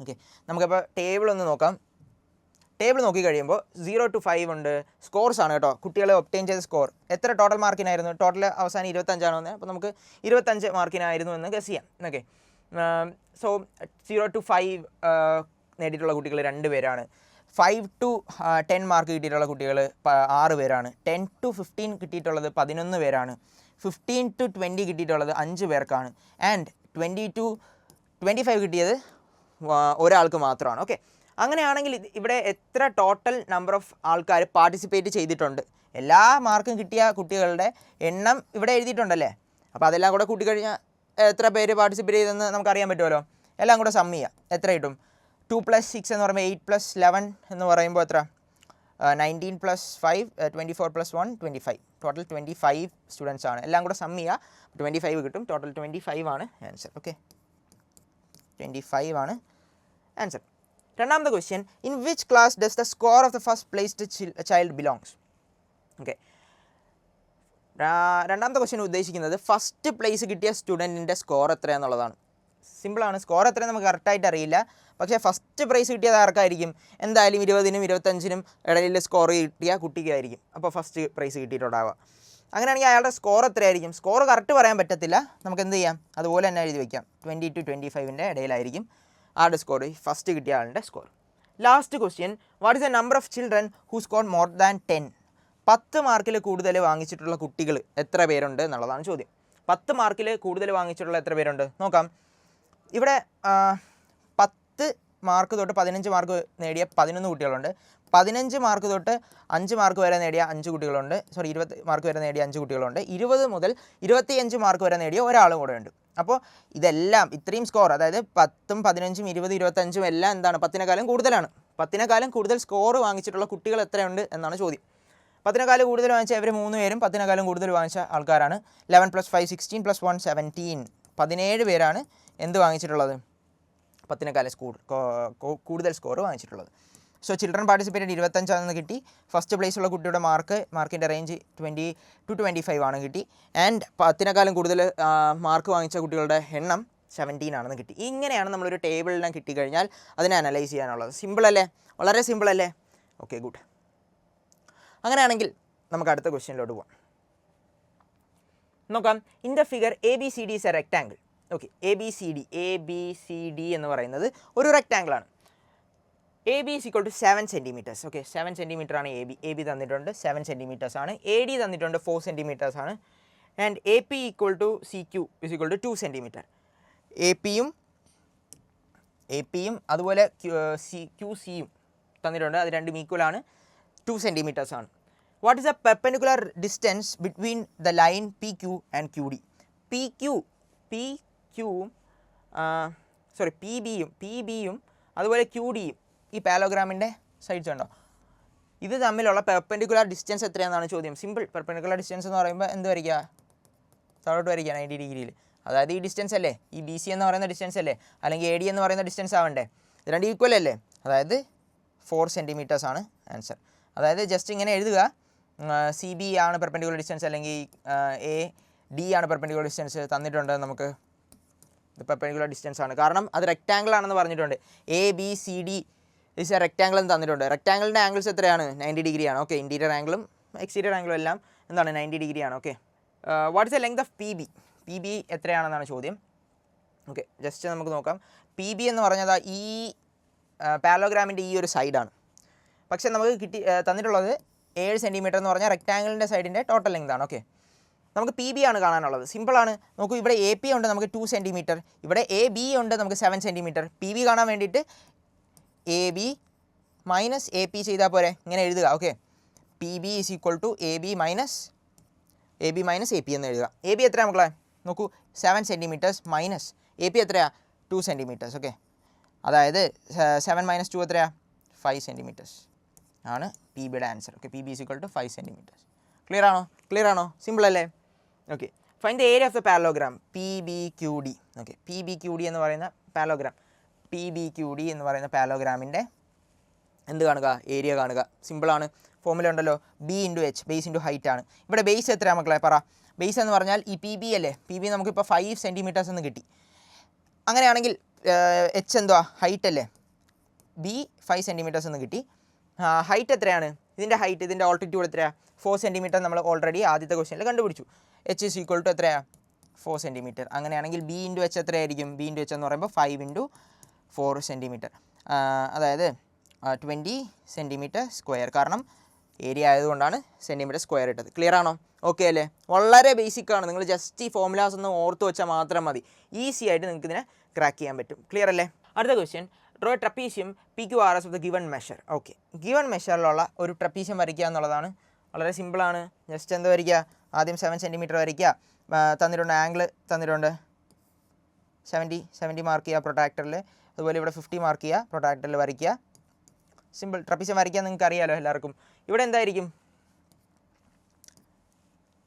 Speaker 1: ഓക്കെ, നമുക്കപ്പോൾ ടേബിൾ ഒന്ന് നോക്കാം. ടേബിൾ നോക്കി കഴിയുമ്പോൾ 0 to 5 ഉണ്ട്, സ്കോർസ് ആണ് കേട്ടോ, കുട്ടികൾ ഒബ്റ്റെയിൻ ചെയ്ത സ്കോർ. എത്ര ടോട്ടൽ മാർക്കിനായിരുന്നു? ടോട്ടൽ അവസാനം 25 വന്നത്, അപ്പോൾ നമുക്ക് 25 മാർക്കിനായിരുന്നു എന്ന് ഗസ് ചെയ്യാം. ഓക്കെ, സോ 0 to 5 നേടിയിട്ടുള്ള കുട്ടികൾ 2 പേരാണ്. 5 to 10 മാർക്ക് കിട്ടിയിട്ടുള്ള കുട്ടികൾ 6 പേരാണ്. 10 to 15 കിട്ടിയിട്ടുള്ളത് 11 പേരാണ്. 15 to 20 കിട്ടിയിട്ടുള്ളത് 5 പേർക്കാണ്. ആൻഡ് 20 to 25 കിട്ടിയത് ഒരാൾക്ക് മാത്രമാണ്. ഓക്കെ, അങ്ങനെയാണെങ്കിൽ ഇവിടെ എത്ര ടോട്ടൽ നമ്പർ ഓഫ് ആൾക്കാർ പാർട്ടിസിപ്പേറ്റ് ചെയ്തിട്ടുണ്ട്? എല്ലാ മാർക്കും കിട്ടിയ കുട്ടികളുടെ എണ്ണം ഇവിടെ എഴുതിയിട്ടുണ്ടല്ലേ. അപ്പോൾ അതെല്ലാം കൂടെ കൂട്ടിക്കഴിഞ്ഞാൽ എത്ര പേര് പാർട്ടിസിപ്പേറ്റ് ചെയ്തെന്ന് നമുക്കറിയാൻ പറ്റുമല്ലോ. എല്ലാം കൂടെ സം ചെയ്യുക, എത്ര കിട്ടും? 2 + 6 എന്ന് പറയുമ്പോൾ 8 + 11 എന്ന് പറയുമ്പോൾ എത്ര? 19 + 5 24 + 1 25. ടോട്ടൽ 25 സ്റ്റുഡൻസ് ആണ്. എല്ലാം കൂടെ സം ചെയ്യുക, 25 കിട്ടും. ടോട്ടൽ 25 ആണ് ആൻസർ. ഓക്കെ, 25 ആണ് ആൻസർ. രണ്ടാമത്തെ question, in which class does the score of the first placed child belongs? Okay, രണ്ടാമത്തെ ക്വസ്റ്റ്യൻ ഉദ്ദേശിക്കുന്നത് ഫസ്റ്റ് പ്ലേസ് കിട്ടിയ സ്റ്റുഡൻറ്റിൻ്റെ സ്കോർ എത്രയാണെന്നുള്ളതാണ്. സിമ്പിളാണ്, സ്കോർ എത്രയെന്ന് നമുക്ക് കറക്റ്റായിട്ട് അറിയില്ല, പക്ഷേ ഫസ്റ്റ് പ്രൈസ് കിട്ടിയത് ആർക്കായിരിക്കും? എന്തായാലും 20നും 25നും ഇടയിൽ സ്കോർ കിട്ടിയ കുട്ടിക്കായിരിക്കും അപ്പോൾ ഫസ്റ്റ് പ്രൈസ് കിട്ടിയിട്ടുണ്ടാവുക. അങ്ങനെയാണെങ്കിൽ അയാളുടെ സ്കോർ എത്രയായിരിക്കും? സ്കോർ കറക്റ്റ് പറയാൻ പറ്റത്തില്ല, നമുക്ക് എന്ത് ചെയ്യാം, അതുപോലെ തന്നെ എഴുതി വയ്ക്കാം. 20 to 25ൻ്റെ ഇടയിലായിരിക്കും ആളുടെ സ്കോർ, ഫസ്റ്റ് കിട്ടിയ ആളുടെ score. Last question, what is the number of children who score more than 10? 10 മാർക്കിൽ കൂടുതൽ വാങ്ങിച്ചിട്ടുള്ള കുട്ടികൾ എത്ര പേരുണ്ട് എന്നുള്ളതാണ് ചോദ്യം. 10 മാർക്കിൽ കൂടുതൽ വാങ്ങിച്ചിട്ടുള്ള എത്ര പേരുണ്ട് നോക്കാം. ഇവിടെ 10 മാർക്ക് തൊട്ട് 15 മാർക്ക് നേടിയ 11 കുട്ടികളുണ്ട്. 15 മാർക്ക് തൊട്ട് 5 മാർക്ക് വരെ നേടിയ 5 കുട്ടികളുണ്ട്. 20 മാർക്ക് വരെ നേടിയ 5 കുട്ടികളുണ്ട്. 20 മുതൽ 25 മാർക്ക് വരെ നേടിയ ഒരാളും കൂടെ ഉണ്ട്. അപ്പോൾ ഇതെല്ലാം ഇത്രയും സ്കോർ, അതായത് 10ഉം 15ഉം 20, 25ഉം എല്ലാം എന്താണ്? 10നേക്കാളും കൂടുതലാണ്. 10നേക്കാളും കൂടുതൽ സ്കോർ വാങ്ങിച്ചിട്ടുള്ള കുട്ടികൾ എത്രയുണ്ട് എന്നാണ് ചോദ്യം. 10നേക്കാളും കൂടുതൽ വാങ്ങിച്ച ഇവർ 3 പേരും 10നേക്കാളും കൂടുതൽ വാങ്ങിച്ച ആൾക്കാരാണ്. 11 + 5 16 + 1 17. 17 പേരാണ് എന്ത് വാങ്ങിച്ചിട്ടുള്ളത്? 10നേക്കാളും കൂടുതൽ സ്കോർ വാങ്ങിച്ചിട്ടുള്ളത്. സോ ചിൽഡ്രൻ പാർട്ടിസിപ്പേറ്റഡ് 25 കിട്ടി. ഫസ്റ്റ് പ്ലേസുള്ള കുട്ടിയുടെ മാർക്കിൻ്റെ റേഞ്ച് 20 to 25 ആണ് കിട്ടി. ആൻഡ് 10നേക്കാളും കൂടുതൽ മാർക്ക് വാങ്ങിച്ച കുട്ടികളുടെ എണ്ണം 17 ആണെന്ന് കിട്ടി. ഇങ്ങനെയാണ് നമ്മളൊരു ടേബിളിനെ കിട്ടിക്കഴിഞ്ഞാൽ അതിനെ അനലൈസ് ചെയ്യാനുള്ളത്. സിമ്പിളല്ലേ? വളരെ സിമ്പിളല്ലേ? Okay, good. അങ്ങനെയാണെങ്കിൽ നമുക്ക് അടുത്ത ക്വസ്റ്റ്യനിലോട്ട് പോകാം. നോക്കാം. In the figure ABCD is A rectangle. Okay, ABCD എന്ന് പറയുന്നത് ഒരു റെക്റ്റാങ്കിളാണ്. AB is equal to 7 centimeters. Okay, 7 centimeter ആണ് AB തന്നിട്ടുണ്ട്, 7 centimeters ആണ്. AD തന്നിട്ടുണ്ട് 4 centimeters ആണ്. And AP equal to CQ is equal to 2 centimeter. APയും അതുപോലെ QCയും തന്നിട്ടുണ്ട്, അത് രണ്ടും ഈക്വൽ ആണ്, 2 centimeters ആണ്. What is the perpendicular distance between the line PQ and QD? PBയും അതുപോലെ QDയും ഈ പാലോഗ്രാമിൻ്റെ സൈഡ്സ് ഉണ്ടോ, ഇത് തമ്മിലുള്ള പെർപെൻഡിക്കുലർ ഡിസ്റ്റൻസ് എത്രയാണെന്നാണ് ചോദ്യം. സിമ്പിൾ. പെർപെൻഡിക്കുലർ ഡിസ്റ്റൻസ് എന്ന് പറയുമ്പോൾ എന്ത് വരയ്ക്കുക? താഴോട്ട് വരയ്ക്കുക 90 ഡിഗ്രിയിൽ. അതായത് ഈ ഡിസ്റ്റൻസ് അല്ലേ, ഈ BC എന്ന് പറയുന്ന ഡിസ്റ്റൻസ് അല്ലേ, അല്ലെങ്കിൽ AD എന്ന് പറയുന്ന ഡിസ്റ്റൻസ് ആവണ്ടേ? ഇത് രണ്ട് ഈക്വൽ അല്ലേ? അതായത് 4 centimeters ആണ് ആൻസർ. അതായത് ജസ്റ്റ് ഇങ്ങനെ എഴുതുക, CB ആണ് പെർപെൻഡിക്കുലർ ഡിസ്റ്റൻസ്, അല്ലെങ്കിൽ AD ആണ് പെർപെൻഡിക്കുലർ ഡിസ്റ്റൻസ് തന്നിട്ടുണ്ട് നമുക്ക്. ഇത് പെർപെൻഡിക്കുലർ ഡിസ്റ്റൻസ് ആണ്, കാരണം അത് റെക്റ്റാങ്കിൾ ആണെന്ന് പറഞ്ഞിട്ടുണ്ട്. ABCD ഇസ് എ റെക്റ്റാങ്കിൾ എന്ന് തന്നിട്ടുണ്ട്. റെക്റ്റാങ്കിളിൻ്റെ ആംഗിൾസ് എത്രയാണ്? 90 ഡിഗ്രിയാണ്. ഓക്കെ, ഇൻറ്റീരിയർ ആംഗിളും എക്സ്റ്റീരിയർ ആംഗിളും എല്ലാം എന്താണ്? 90 ഡിഗ്രിയാണ്. Okay, what is the length of PB എത്രയാണെന്നാണ് ചോദ്യം. ഓക്കെ, ജസ്റ്റ് നമുക്ക് നോക്കാം. PB എന്ന് പറഞ്ഞത് ഈ പാരലോഗ്രാമിൻ്റെ ഈ ഒരു സൈഡാണ്. പക്ഷേ നമുക്ക് തന്നിട്ടുള്ളത് 7 സെൻറ്റിമീറ്റർ എന്ന് പറഞ്ഞാൽ റെക്റ്റാങ്കിളിൻ്റെ സൈഡിൻ്റെ ടോട്ടൽ ലെങ്താണ്. ഓക്കെ, നമുക്ക് പി ബി ആണ് കാണാനുള്ളത്. സിമ്പിളാണ്. നോക്കൂ, ഇവിടെ എ പി ഉണ്ട് നമുക്ക് 2 സെൻറ്റിമീറ്റർ, ഇവിടെ എ ബി ഉണ്ട് നമുക്ക് 7 സെൻറ്റിമീറ്റർ. പി ബി കാണാൻ വേണ്ടിയിട്ട് A B minus A P ചെയ്താൽ പോരെ, ഇങ്ങനെ എഴുതുക. Okay, P B is equal to A B minus A P എന്ന് എഴുതുക. എ ബി എത്രയാണ് മക്കളെ? നോക്കൂ, 7 സെൻറ്റിമീറ്റേഴ്സ് മൈനസ് എ പി എത്രയാണ്? 2 സെൻറ്റിമീറ്റേഴ്സ്. ഓക്കെ, അതായത് 7 മൈനസ് 2 എത്രയാണ്? 5 സെൻറ്റിമീറ്റേഴ്സ് ആണ് പി ബിയുടെ answer. Okay, P B is equal to 5 centimetres. Clear ആണോ? സിമ്പിൾ അല്ലേ? Okay, find the area of the parallelogram P B Q D. Okay, P B Q D എന്ന് പറയുന്ന പാരലോഗ്രാമിൻ്റെ എന്ത് കാണുക? ഏരിയ കാണുക. സിമ്പിളാണ്, ഫോമുല ഉണ്ടല്ലോ, B into H, base into height ആണ്. ഇവിടെ ബേസ് എത്രയാണ് മക്കളെ? പറ. ബേസ് എന്ന് പറഞ്ഞാൽ ഈ പി ബി അല്ലേ, പി ബി നമുക്കിപ്പോൾ 5 സെൻറ്റിമീറ്റേഴ്സ് എന്ന് കിട്ടി. അങ്ങനെയാണെങ്കിൽ എച്ച് എന്തുവാ? ഹൈറ്റ് അല്ലേ, ബി 5 സെൻറ്റിമീറ്റേഴ്സ് എന്ന് കിട്ടി. ഹൈറ്റ് എത്രയാണ്? ഇതിൻ്റെ ഓൾട്ടിറ്റ്യൂഡ് എത്രയാണ്? 4 സെൻറ്റിമീറ്റർ നമ്മൾ ഓൾറെഡി ആദ്യത്തെ ക്വസ്റ്റ്യനിൽ കണ്ടുപിടിച്ചു. എച്ച് ഈസ് ഈക്വൽ ടു എത്രയാണ്? 4 സെൻറ്റിമീറ്റർ. അങ്ങനെയാണെങ്കിൽ ബി ഇൻറ്റു എച്ച് എത്രയായിരിക്കും? ബി ഇൻറ്റു എച്ച് എന്ന് പറയുമ്പോൾ 5 ഇൻറ്റു 4 സെൻറ്റിമീറ്റർ, അതായത് 20 സെൻറ്റിമീറ്റർ സ്ക്വയർ. കാരണം ഏരിയ ആയതുകൊണ്ടാണ് സെൻറ്റിമീറ്റർ സ്ക്വയർ ഇട്ടത്. ക്ലിയർ ആണോ? ഓക്കെ അല്ലേ? വളരെ ബേസിക്കാണ്. നിങ്ങൾ ജസ്റ്റ് ഈ ഫോമുലാസ് ഒന്ന് ഓർത്ത് വെച്ചാൽ മാത്രം മതി. ഈസി ആയിട്ട് നിങ്ങൾക്ക് ഇതിനെ ക്രാക്ക് ചെയ്യാൻ പറ്റും. ക്ലിയർ അല്ലേ? അടുത്ത question, draw trapezium P Q R S of the given measure. Okay, given മെഷറിലുള്ള ഒരു ട്രപ്പീഷ്യം വരയ്ക്കുക എന്നുള്ളതാണ്. വളരെ സിമ്പിളാണ്. ജസ്റ്റ് എന്ത് വരയ്ക്കുക? ആദ്യം 7 സെൻറ്റിമീറ്റർ വരയ്ക്കുക. തന്നിട്ടുണ്ട് ആംഗിൾ തന്നിട്ടുണ്ട് 70 മാർക്ക് ചെയ്യുക പ്രൊട്രാക്ടറിൽ. അതുപോലെ ഇവിടെ 50 മാർക്ക് ചെയ്യുക പ്രൊട്രാക്ടറിൽ വരയ്ക്കുക. സിമ്പിൾ. ട്രപ്പീഷ്യം വരയ്ക്കാൻ നിങ്ങൾക്ക് അറിയാമല്ലോ എല്ലാവർക്കും. ഇവിടെ എന്തായിരിക്കും?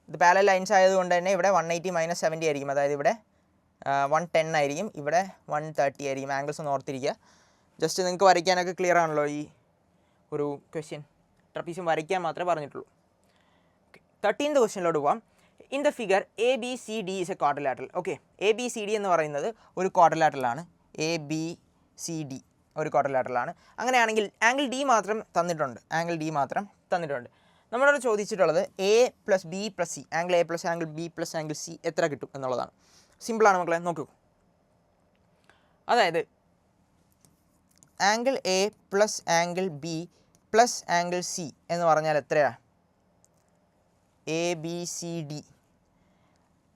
Speaker 1: ഇത് പാരലൽ ലൈൻസ് ആയതുകൊണ്ട് തന്നെ ഇവിടെ 180 മൈനസ് 70 ആയിരിക്കും. അതായത് ഇവിടെ 110 ആയിരിക്കും, ഇവിടെ 130 ആയിരിക്കും. ആംഗിൾസ് ഒന്ന് ഓർത്തിരിക്കുക. ജസ്റ്റ് നിങ്ങൾക്ക് വരയ്ക്കാനൊക്കെ ക്ലിയർ ആണല്ലോ ഈ ഒരു ക്വസ്റ്റ്യൻ. ട്രപ്പീഷ്യം വരയ്ക്കാൻ മാത്രമേ പറഞ്ഞിട്ടുള്ളൂ. 13th ക്വസ്റ്റ്യനിലോട്ട് പോവാം. In the figure A B C D is a quadrilateral. Okay, A B C D എന്ന് പറയുന്നത് ഒരു ക്വാഡ്രിലാറ്ററലാണ്. എ ബി സി ഡി ഒരു ക്വാഡ്രിലാറ്ററലാണ്. അങ്ങനെയാണെങ്കിൽ ആംഗിൾ ഡി മാത്രം തന്നിട്ടുണ്ട്. നമ്മളോട് ചോദിച്ചിട്ടുള്ളത് A plus B plus C, angle a plus angle b plus angle C എത്ര കിട്ടും എന്നുള്ളതാണ്. സിമ്പിളാണ് മക്കളെ, നോക്കൂ. അതായത് angle a plus angle b plus angle C എന്ന് പറഞ്ഞാൽ എത്രയാണ്? എ ബി സി ഡി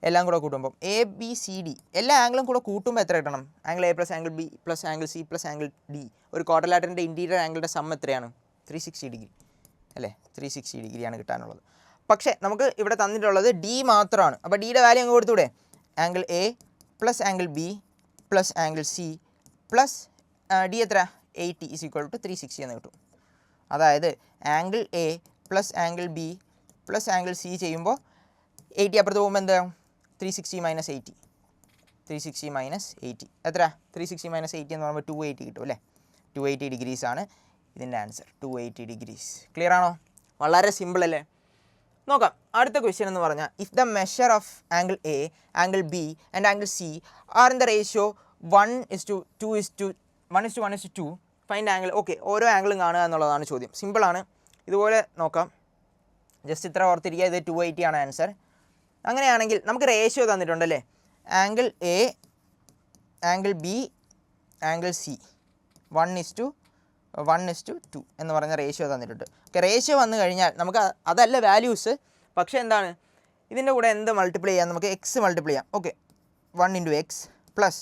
Speaker 1: എല്ലാം കൂടെ കൂട്ടുമ്പം എ ബി സി ഡി എല്ലാ ആംഗിളും കൂടെ കൂട്ടുമ്പോൾ എത്ര കിട്ടണം? Angle a plus angle b plus angle c plus angle D. ഒരു ക്വാഡ്രിലാറ്ററിൻ്റെ ഇൻറ്റീരിയർ ആംഗിളിൻ്റെ സം എത്രയാണ്? 360 ഡിഗ്രി അല്ലേ? 360 ഡിഗ്രിയാണ് കിട്ടാനുള്ളത്. പക്ഷേ നമുക്ക് ഇവിടെ തന്നിട്ടുള്ളത് ഡി മാത്രമാണ്. അപ്പോൾ ഡിയുടെ വാല്യൂ അങ്ങ് കൊടുത്തൂടെ? Angle a plus angle b plus angle c plus d എത്ര? 80 ഈസ് ഈക്വൽ ടു 360 എന്ന് കിട്ടും. അതായത് angle a plus angle b plus angle c ചെയ്യുമ്പോൾ 80 അപ്പുറത്ത് പോകുമ്പോൾ എന്താ? 360 മൈനസ് 80. 360 മൈനസ് 80 എത്ര? 360 മൈനസ് 80 എന്ന് പറയുമ്പോൾ 280 കിട്ടും അല്ലേ? 280 ഡിഗ്രീസ് ആണ് ഇതിൻ്റെ ആൻസർ. 280 ഡിഗ്രീസ്. ക്ലിയർ ആണോ? വളരെ സിമ്പിൾ അല്ലേ? നോക്കാം. അടുത്ത ക്വസ്റ്റ്യൻ എന്ന് പറഞ്ഞാൽ if the measure of angle a, angle B and angle C are in the ratio 1:1:2 find angle. Okay, ഓരോ ആംഗിളും കാണുക എന്നുള്ളതാണ് ചോദ്യം. സിമ്പിളാണ്. ഇതുപോലെ നോക്കാം. ജസ്റ്റ് ഇത്ര ഓർത്തിരിക്കുക. ഇത് 280 ആണ് ആൻസർ. അങ്ങനെയാണെങ്കിൽ നമുക്ക് റേഷ്യോ തന്നിട്ടുണ്ടല്ലേ? Angle a, angle b, angle c 1:1:2 എന്ന് പറഞ്ഞ റേഷ്യോ തന്നിട്ടുണ്ട്. ഓക്കെ, റേഷ്യോ വന്നു കഴിഞ്ഞാൽ നമുക്ക് അതല്ല വാല്യൂസ്. പക്ഷേ എന്താണ്? ഇതിൻ്റെ കൂടെ എന്ത് മൾട്ടിപ്ലൈ ചെയ്യാം? നമുക്ക് എക്സ് മൾട്ടിപ്ലൈ ചെയ്യാം. Okay, 1 × x plus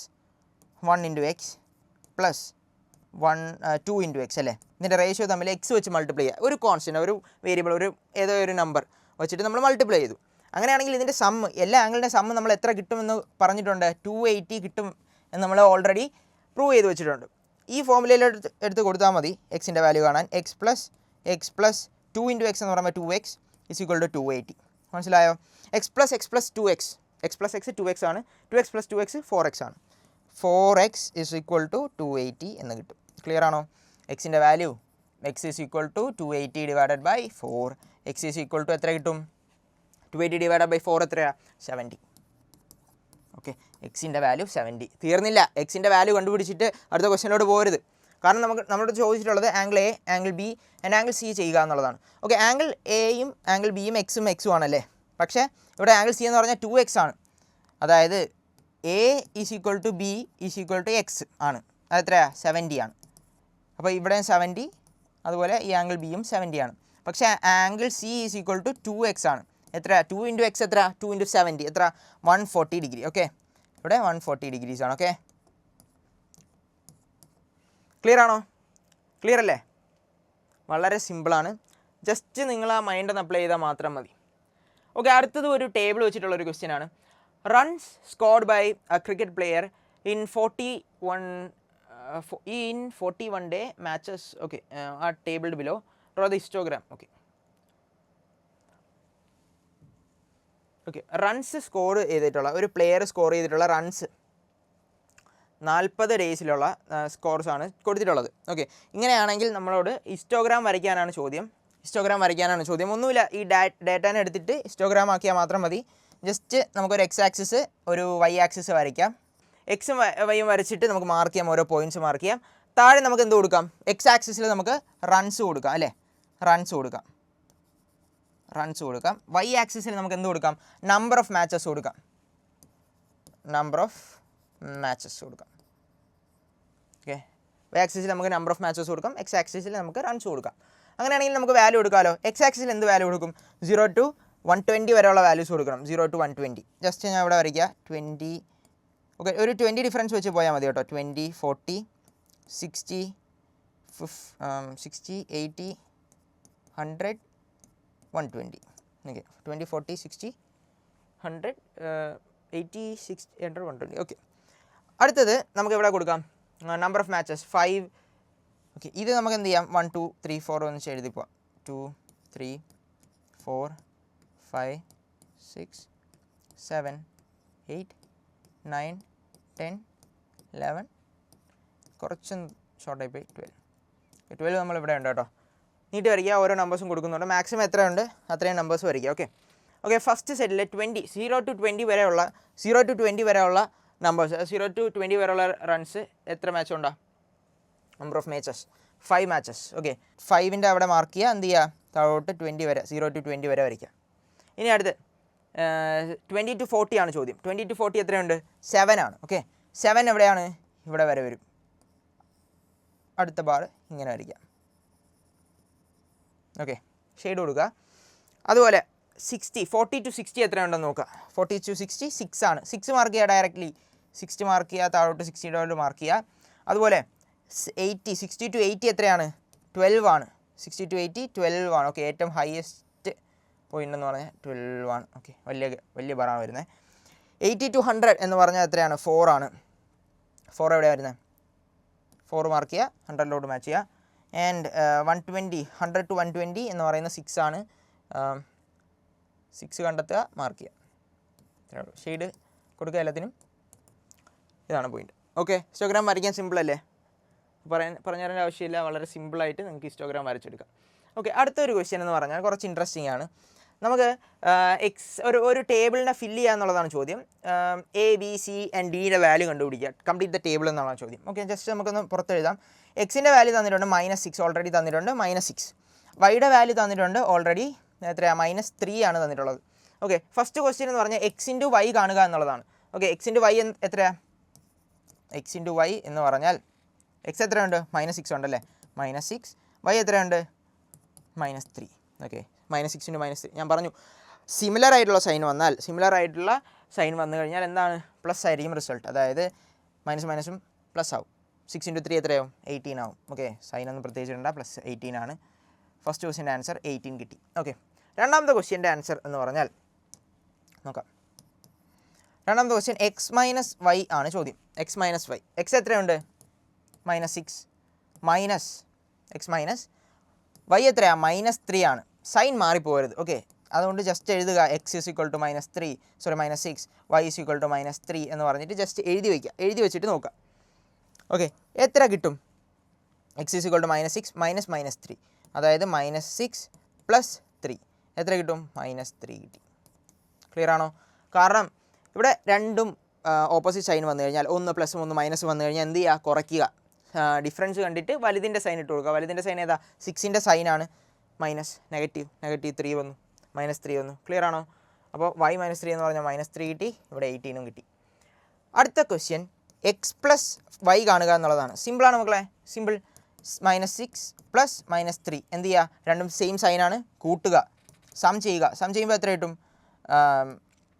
Speaker 1: 1 × x plus 2 × x അല്ലേ? ഇതിൻ്റെ റേഷ്യോ തമ്മിൽ എക്സ് വെച്ച് മൾട്ടിപ്ലൈ ചെയ്യുക. ഒരു കോൺസ്റ്റൻറ്റ്, ഒരു വേരിയബിൾ, ഏതോ ഒരു നമ്പർ വെച്ചിട്ട് നമ്മൾ മൾട്ടിപ്ലൈ ചെയ്തു. അങ്ങനെയാണെങ്കിൽ ഇതിൻ്റെ സമ്മ്, എല്ലാ ആംഗിളിൻ്റെ സമ്മ് നമ്മൾ എത്ര കിട്ടുമെന്ന് പറഞ്ഞിട്ടുണ്ട്? 280 കിട്ടും എന്ന് നമ്മൾ ഓൾറെഡി പ്രൂവ് ചെയ്ത് വെച്ചിട്ടുണ്ട്. ഈ ഫോമുലയിലെടുത്ത് എടുത്ത് കൊടുത്താൽ മതി എക്സിൻ്റെ വാല്യൂ കാണാൻ. എക്സ് പ്ലസ് 2 × x എന്ന് പറയുമ്പോൾ 2x ഈസ് ഈക്വൽ ടു 280. മനസ്സിലായോ? എക്സ് പ്ലസ് 2x 2x ആണ്. 2x പ്ലസ് 2x 4x ആണ്. 4x ഈസ് ഈക്വൽ ടു 280 എന്ന് കിട്ടും. ക്ലിയർ ആണോ? എക്സിൻ്റെ value x is equal to 280 divided by 4. X is equal to എത്ര കിട്ടും? 280 ഡിവൈഡഡ് ബൈ 4 എത്രയാണ്? 70. ഓക്കെ, എക്സിൻ്റെ വാല്യൂ 70. തീർന്നില്ല. എക്സിൻ്റെ വാല്യൂ കണ്ടുപിടിച്ചിട്ട് അടുത്ത ക്വസ്റ്റ്യനിലോട്ട് പോകരുത്. കാരണം നമ്മളോട് ചോദിച്ചിട്ടുള്ളത് angle a, angle B and angle C ചെയ്യുക എന്നുള്ളതാണ്. ഓക്കെ, ആംഗിൾ എയും ആംഗിൾ ബിയും എക്സും ആണല്ലേ? പക്ഷേ ഇവിടെ ആംഗിൾ സി എന്ന് പറഞ്ഞാൽ 2x ആണ്. അതായത് A is equal to B is equal to x ആണ്. അത് എത്രയാണ്? 70 ആണ്. അപ്പോൾ ഇവിടെ 70, അതുപോലെ ഈ ആംഗിൾ ബിയും 70 ആണ്. പക്ഷേ angle C is equal to 2x ആണ്. എത്ര 2 × x എത്ര 2 × 70 എത്ര 140 ഡിഗ്രി. ഓക്കെ, ഇവിടെ 140 ഡിഗ്രീസ് ആണ്. ഓക്കെ, ക്ലിയർ ആണോ? ക്ലിയർ അല്ലേ? വളരെ സിമ്പിളാണ്. ജസ്റ്റ് നിങ്ങൾ ആ മൈൻഡ് ഒന്ന് അപ്ലൈ ചെയ്താൽ മാത്രം മതി. ഓക്കെ, അടുത്തത് ഒരു ടേബിൾ വെച്ചിട്ടുള്ള ഒരു ക്വസ്റ്റ്യൻ ആണ്. Runs scored by a cricket player in 41 day matches. Okay, ആ tabled below draw the histogram. Okay okay runs score ചെയ്തിട്ടുള്ള ഒരു പ്ലെയർ സ്കോർ ചെയ്തിട്ടുള്ള റൺസ് 40 ഡേയ്സിലുള്ള സ്കോർസാണ് കൊടുത്തിട്ടുള്ളത്. ഓക്കെ, ഇങ്ങനെയാണെങ്കിൽ നമ്മളോട് ഹിസ്റ്റോഗ്രാം വരയ്ക്കാനാണ് ചോദ്യം. ഒന്നുമില്ല, ഈ ഡാറ്റാനെ എടുത്തിട്ട് ഹിസ്റ്റോഗ്രാം ആക്കിയാൽ മാത്രം മതി. ജസ്റ്റ് നമുക്കൊരു എക്സ് ആക്സിസ് ഒരു വൈ ആക്സിസ് വരയ്ക്കാം. എക്സും വൈയും വരച്ചിട്ട് നമുക്ക് മാർക്ക് ചെയ്യാം, ഓരോ പോയിൻറ്റ്സ് മാർക്ക് ചെയ്യാം. താഴെ നമുക്ക് എന്ത് കൊടുക്കാം? എക്സ് ആക്സിസിൽ നമുക്ക് റൺസ് കൊടുക്കാം അല്ലേ, റൺസ് കൊടുക്കാം. വൈ ആക്സിസിൽ നമുക്ക് എന്ത് കൊടുക്കാം? നമ്പർ ഓഫ് മാച്ചസ് കൊടുക്കാം. ഓക്കെ, വൈ ആക്സിസിൽ നമുക്ക് നമ്പർ ഓഫ് മാച്ചസ് കൊടുക്കാം, എക്സ് ആക്സിസിൽ നമുക്ക് റൺസ് കൊടുക്കാം. അങ്ങനെയാണെങ്കിൽ നമുക്ക് വാല്യൂ കൊടുക്കാമല്ലോ. എക്സ് ആക്സിസിൽ എന്ത് വാല്യൂ കൊടുക്കും? 0 to 120 വരെയുള്ള വാല്യൂസ് കൊടുക്കണം. 0 to 120. ജസ്റ്റ് ഞാൻ ഇവിടെ വരയ്ക്കുക 20. ഓക്കെ, ഒരു 20 ഡിഫറൻസ് വെച്ച് പോയാൽ മതി കേട്ടോ. 20, 40, 60, 80, 100, 120. ഓക്കെ, 20, 40, 60, 100, 80, 60, 100, 120. ഓക്കെ, അടുത്തത് നമുക്ക് ഇവിടെ കൊടുക്കാം നമ്പർ ഓഫ് മാച്ചസ് 5. ഓക്കെ, ഇത് നമുക്ക് എന്ത് ചെയ്യാം? 1, 2, 3, 4 ഒന്ന് എഴുതി പോവാം. 2, 3, 4, 5, 6, 7, 8, 9, 10, 11, കുറച്ചും ഷോർട്ടായി പോയി 12. 12 നമ്മളിവിടെ ഉണ്ട് കേട്ടോ. നീട്ടി വരയ്ക്കുക, ഓരോ നമ്പേഴ്സും കൊടുക്കുന്നുണ്ട്. മാക്സിമം എത്രയുണ്ട് അത്രയും നമ്പേഴ്സ് വരയ്ക്കുക. ഓക്കെ ഫസ്റ്റ് സെറ്റിൽ 20 0 to 20 വരെയുള്ള നമ്പേഴ്സ്, 0 to 20 വരെയുള്ള റൺസ് എത്ര മാച്ച് ഉണ്ടാ? Number of matches 5 matches. Okay, 5ൻ്റെ അവിടെ മാർക്ക് ചെയ്യുക. എന്ത് ചെയ്യുക? താഴോട്ട് 20 വരെ, 0 to 20 വരെ വരയ്ക്കുക. ഇനി അടുത്ത് 20 to 40 ആണ് ചോദ്യം. 20 to 40 എത്രയുണ്ട്? 7 ആണ്. ഓക്കെ, 7 എവിടെയാണ്? ഇവിടെ വരെ വരും. അടുത്ത ബാർ ഇങ്ങനെ വരയ്ക്കുക. ഓക്കെ, ഷെയ്ഡ് കൊടുക്കുക. അതുപോലെ 40 to 60 എത്രയുണ്ടെന്ന് നോക്കുക. 40 to 60 6 ആണ്. 6 മാർക്ക് ചെയ്യുക ഡയറക്റ്റ്ലി. 60 മാർക്ക് ചെയ്യുക, താഴോട്ട് 60 മാർക്ക് ചെയ്യുക. അതുപോലെ 60 to 80 എത്രയാണ്? 12 ആണ്. 60 to 80 12 ആണ്. ഓക്കെ, ഏറ്റവും ഹയസ്റ്റ് പോയിൻ്റ് എന്ന് പറഞ്ഞാൽ 12 ആണ്. ഓക്കെ, വലിയ ബാറാണ് വരുന്നത്. 80 to 100 എന്ന് പറഞ്ഞാൽ എത്രയാണ്? 4 ആണ്. 4 എവിടെയാണ് വരുന്നത്? 4 മാർക്ക് ചെയ്യുക, 100ലോട്ട് മാച്ച് ചെയ്യുക. ആൻഡ് 120 100 to 120 എന്ന് പറയുന്നത് 6 ആണ്. 6 കണ്ടെത്തുക, മാർക്ക് ചെയ്യുക. ഷെയ്ഡ് കൊടുക്കുക എല്ലാത്തിനും. ഇതാണ് പോയിൻ്റ്. ഓക്കെ, ഹിസ്റ്റോഗ്രാം വരയ്ക്കാൻ സിമ്പിൾ അല്ലേ? പറഞ്ഞു തരേണ്ട ആവശ്യമില്ല, വളരെ സിമ്പിളായിട്ട് നിങ്ങൾക്ക് ഹിസ്റ്റോഗ്രാം വരച്ചെടുക്കാം. ഓക്കെ, അടുത്തൊരു ക്വസ്റ്റ്യൻ എന്ന് പറഞ്ഞാൽ കുറച്ച് ഇൻട്രസ്റ്റിംഗ് ആണ്. നമുക്ക് ഒരു ടേബിളിനെ ഫില്ല് ചെയ്യുക എന്നുള്ളതാണ് ചോദ്യം. A, B, C and Dയുടെ വാല്യൂ കണ്ടുപിടിക്കുക. കംപ്ലീറ്റ് ദ ടേബിൾ എന്നുള്ളതാണ് ചോദ്യം. ഓക്കെ, ജസ്റ്റ് നമുക്കൊന്ന് പുറത്തെഴുതാം. എക്സിൻ്റെ വാല്യൂ തന്നിട്ടുണ്ട് -6 ഓൾറെഡി തന്നിട്ടുണ്ട്, -6. വൈയുടെ വാല്യൂ തന്നിട്ടുണ്ട് ഓൾറെഡി എത്രയാണ്? -3 ആണ് തന്നിട്ടുള്ളത്. ഓക്കെ, ഫസ്റ്റ് ക്വസ്റ്റ്യൻ എന്ന് പറഞ്ഞാൽ x × y കാണുക എന്നുള്ളതാണ്. ഓക്കെ, x × y എത്രയാണ്? x × y എന്ന് പറഞ്ഞാൽ x എത്രയുണ്ട്? -6 ഉണ്ടല്ലേ, -6. y എത്രയുണ്ട്? -3. ഓക്കെ, -6 × -3 ഞാൻ പറഞ്ഞു. സിമിലർ ആയിട്ടുള്ള സൈൻ വന്നു കഴിഞ്ഞാൽ എന്താണ്? പ്ലസ് ആയിരിക്കും റിസൾട്ട്. അതായത് മൈനസും പ്ലസ് ആവും. 6 × 3 എത്രയാവും? 18 ആവും. ഓക്കെ, സൈനൊന്നും പ്രത്യേകിച്ച് ഇടണ്ട, +18 ആണ്. ഫസ്റ്റ് ക്വസ്റ്റ്യൻ്റെ ആൻസർ 18 കിട്ടി. ഓക്കെ, രണ്ടാമത്തെ ക്വസ്റ്റ്യൻ്റെ ആൻസർ എന്ന് പറഞ്ഞാൽ നോക്കാം. രണ്ടാമത്തെ ക്വസ്റ്റ്യൻ x - y ആണ് ചോദ്യം. x - y. x എത്രയുണ്ട്? -6 മൈനസ് x മൈനസ് y എത്രയാണ്? -3 ആണ്. സൈൻ മാറിപ്പോകരുത്. ഓക്കെ, അതുകൊണ്ട് ജസ്റ്റ് എഴുതുക x = -6, y = -3 എന്ന് പറഞ്ഞിട്ട് ജസ്റ്റ് എഴുതി വയ്ക്കുക. എഴുതി വെച്ചിട്ട് നോക്കുക. ഓക്കെ, എത്ര കിട്ടും? x = -6 - -3, അതായത് -6 + 3 എത്ര കിട്ടും? -3 കിട്ടി. ക്ലിയർ ആണോ? കാരണം ഇവിടെ രണ്ടും ഓപ്പോസിറ്റ് സൈൻ വന്നു കഴിഞ്ഞാൽ, ഒന്ന് +ഉം ഒന്ന് മൈനസ് വന്നു കഴിഞ്ഞാൽ എന്ത് ചെയ്യുക? കുറയ്ക്കുക. ഡിഫറൻസ് കണ്ടിട്ട് വലുതിൻ്റെ സൈൻ ഇട്ട് കൊടുക്കുക. വലുതിൻ്റെ സൈൻ ഏതാ? 6ൻ്റെ സൈനാണ്. -3 വന്നു, -3 വന്നു. ക്ലിയർ ആണോ? അപ്പോൾ y - 3 എന്ന് പറഞ്ഞാൽ -3 കിട്ടി. ഇവിടെ 18 കിട്ടി. അടുത്ത ക്വസ്റ്റ്യൻ x + y കാണുക എന്നുള്ളതാണ്. സിമ്പിളാണ് മക്കളെ, സിമ്പിൾ. -6 പ്ലസ് -3 എന്ത് ചെയ്യുക, രണ്ടും സെയിം സൈനാണ്, കൂട്ടുക, സം ചെയ്യുമ്പോൾ എത്ര കിട്ടും,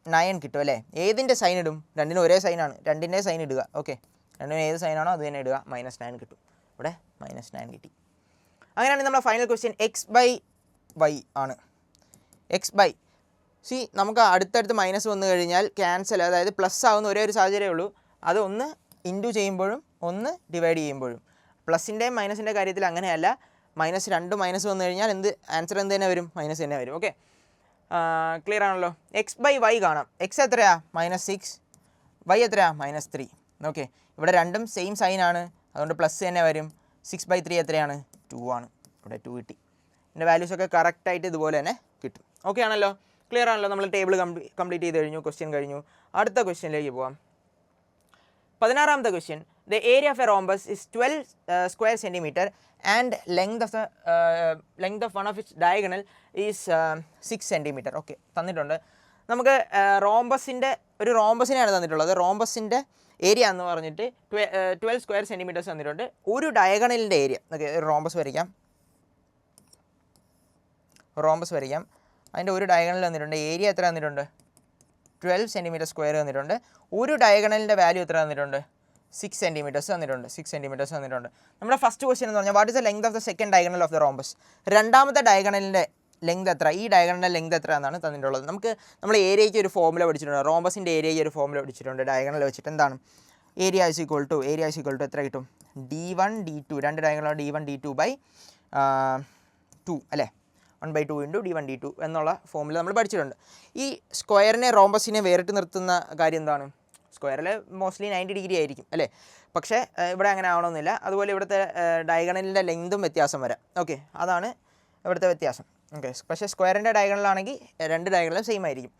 Speaker 1: 9 കിട്ടും അല്ലേ. ഏതിൻ്റെ സൈൻ ഇടും, രണ്ടിനും ഒരേ സൈനാണ്, രണ്ടിൻ്റെ സൈൻ ഇടുക. ഓക്കെ, രണ്ടിനും ഏത് സൈനാണോ അത് തന്നെ ഇടുക, -9 കിട്ടും. ഇവിടെ -9 കിട്ടി. അങ്ങനെയാണെങ്കിൽ നമ്മുടെ ഫൈനൽ ക്വസ്റ്റ്യൻ x/y ആണ്. x/, നമുക്ക് അടുത്തടുത്ത് മൈനസ് വന്നു കഴിഞ്ഞാൽ ക്യാൻസൽ, അതായത് പ്ലസ് ആവുന്ന ഒരേ ഒരു സാഹചര്യമേ ഉള്ളൂ, അത് ഒന്ന് ഇൻറ്റു ചെയ്യുമ്പോഴും ഒന്ന് ഡിവൈഡ് ചെയ്യുമ്പോഴും. പ്ലസിൻ്റെയും മൈനസിൻ്റെ കാര്യത്തിൽ അങ്ങനെയല്ല, രണ്ട് മൈനസ് വന്നു കഴിഞ്ഞാൽ ആൻസർ എന്ത് തന്നെ വരും, മൈനസ് തന്നെ വരും. ഓക്കെ, ക്ലിയർ ആണല്ലോ. x/y കാണാം. x എത്രയാ, -6, y എത്രയാ, -3. ഓക്കെ, ഇവിടെ രണ്ടും സെയിം സൈനാണ്, അതുകൊണ്ട് പ്ലസ് തന്നെ വരും. 6/3 എത്രയാണ്, 2 ആണ്. ഇവിടെ 2 കിട്ടി. ഇതിൻ്റെ വാല്യൂസൊക്കെ കറക്റ്റായിട്ട് ഇതുപോലെ തന്നെ കിട്ടും. ഓക്കെ ആണല്ലോ, ക്ലിയർ ആണല്ലോ. നമ്മൾ ടേബിൾ കംപ്ലീറ്റ് ചെയ്ത് കഴിഞ്ഞു, ക്വസ്റ്റ്യൻ കഴിഞ്ഞു. അടുത്ത ക്വസ്റ്റ്യനിലേക്ക് പോകാം. 16ാമത്തെ question, the area of a rhombus is 12 square centimeter and length of one of its diagonal is 6 centimeter. Okay, തന്നിട്ടുണ്ട്. നമുക്ക് ഒരു റോംബസിനെയാണ് തന്നിട്ടുള്ളത്. റോംബസിൻ്റെ ഏരിയ എന്ന് പറഞ്ഞിട്ട് 12 square centimeters തന്നിട്ടുണ്ട്. ഒരു ഡയഗണലിൻ്റെ ഏരിയ. ഓക്കെ, റോംബസ് വരയ്ക്കാം. അതിൻ്റെ ഒരു ഡയഗണൽ തന്നിട്ടുണ്ട്. ഏരിയ എത്ര തന്നിട്ടുണ്ട്, 12 centimeter സ്ക്വയർ തന്നിട്ടുണ്ട്. ഒരു ഡയഗണലിൻ്റെ വാല്യൂ എത്ര തന്നിട്ടുണ്ട്, 6 centimeters തന്നിട്ടുണ്ട്. നമ്മുടെ ഫസ്റ്റ് ക്വസ്റ്റ്യൻ എന്ന് പറഞ്ഞാൽ what is the length of the second diagonal of the rhombus. രണ്ടാമത്തെ ഡയഗണലിൻ്റെ ലെങ്ത് എത്ര, ഈ ഡയഗണലിൻ്റെ ലെങ്ത് എത്ര എന്നാണ് തന്നിട്ടുള്ളത്. നമ്മൾ ഏരിയയ്ക്ക് ഒരു ഫോർമുല പഠിച്ചിട്ടുണ്ട്, റോംബസിൻ്റെ ഏരിയയ്ക്ക് ഒരു ഫോർമുല പഠിച്ചിട്ടുണ്ട്. ഡയഗണൽ വെച്ചിട്ട് എന്താണ്, ഏരിയ ഇസ് ഈക്വൽ ടു എത്ര കിട്ടും, d1 d2, രണ്ട് ഡയഗണലാണ് d1 d2 ബൈ 2 അല്ലേ, 1/2 × d1 d2 എന്നുള്ള ഫോർമുല നമ്മൾ പഠിച്ചിട്ടുണ്ട്. ഈ സ്ക്വയറിനെ റോംബസിനെ വേറിട്ട് നിർത്തുന്ന കാര്യം എന്താണ്, സ്ക്വയറിൽ മോസ്റ്റ്ലി 90 ഡിഗ്രി ആയിരിക്കും അല്ലേ, പക്ഷേ ഇവിടെ അങ്ങനെ ആവണമെന്നില്ല. അതുപോലെ ഇവിടുത്തെ ഡയഗണലിൻ്റെ ലെങ്തും വ്യത്യാസം വരാം. ഓക്കെ, അതാണ് ഇവിടുത്തെ വ്യത്യാസം. ഓക്കെ, പക്ഷേ സ്ക്വയറിൻ്റെ ഡയഗണലാണെങ്കിൽ രണ്ട് ഡയഗണലും സെയിം ആയിരിക്കും.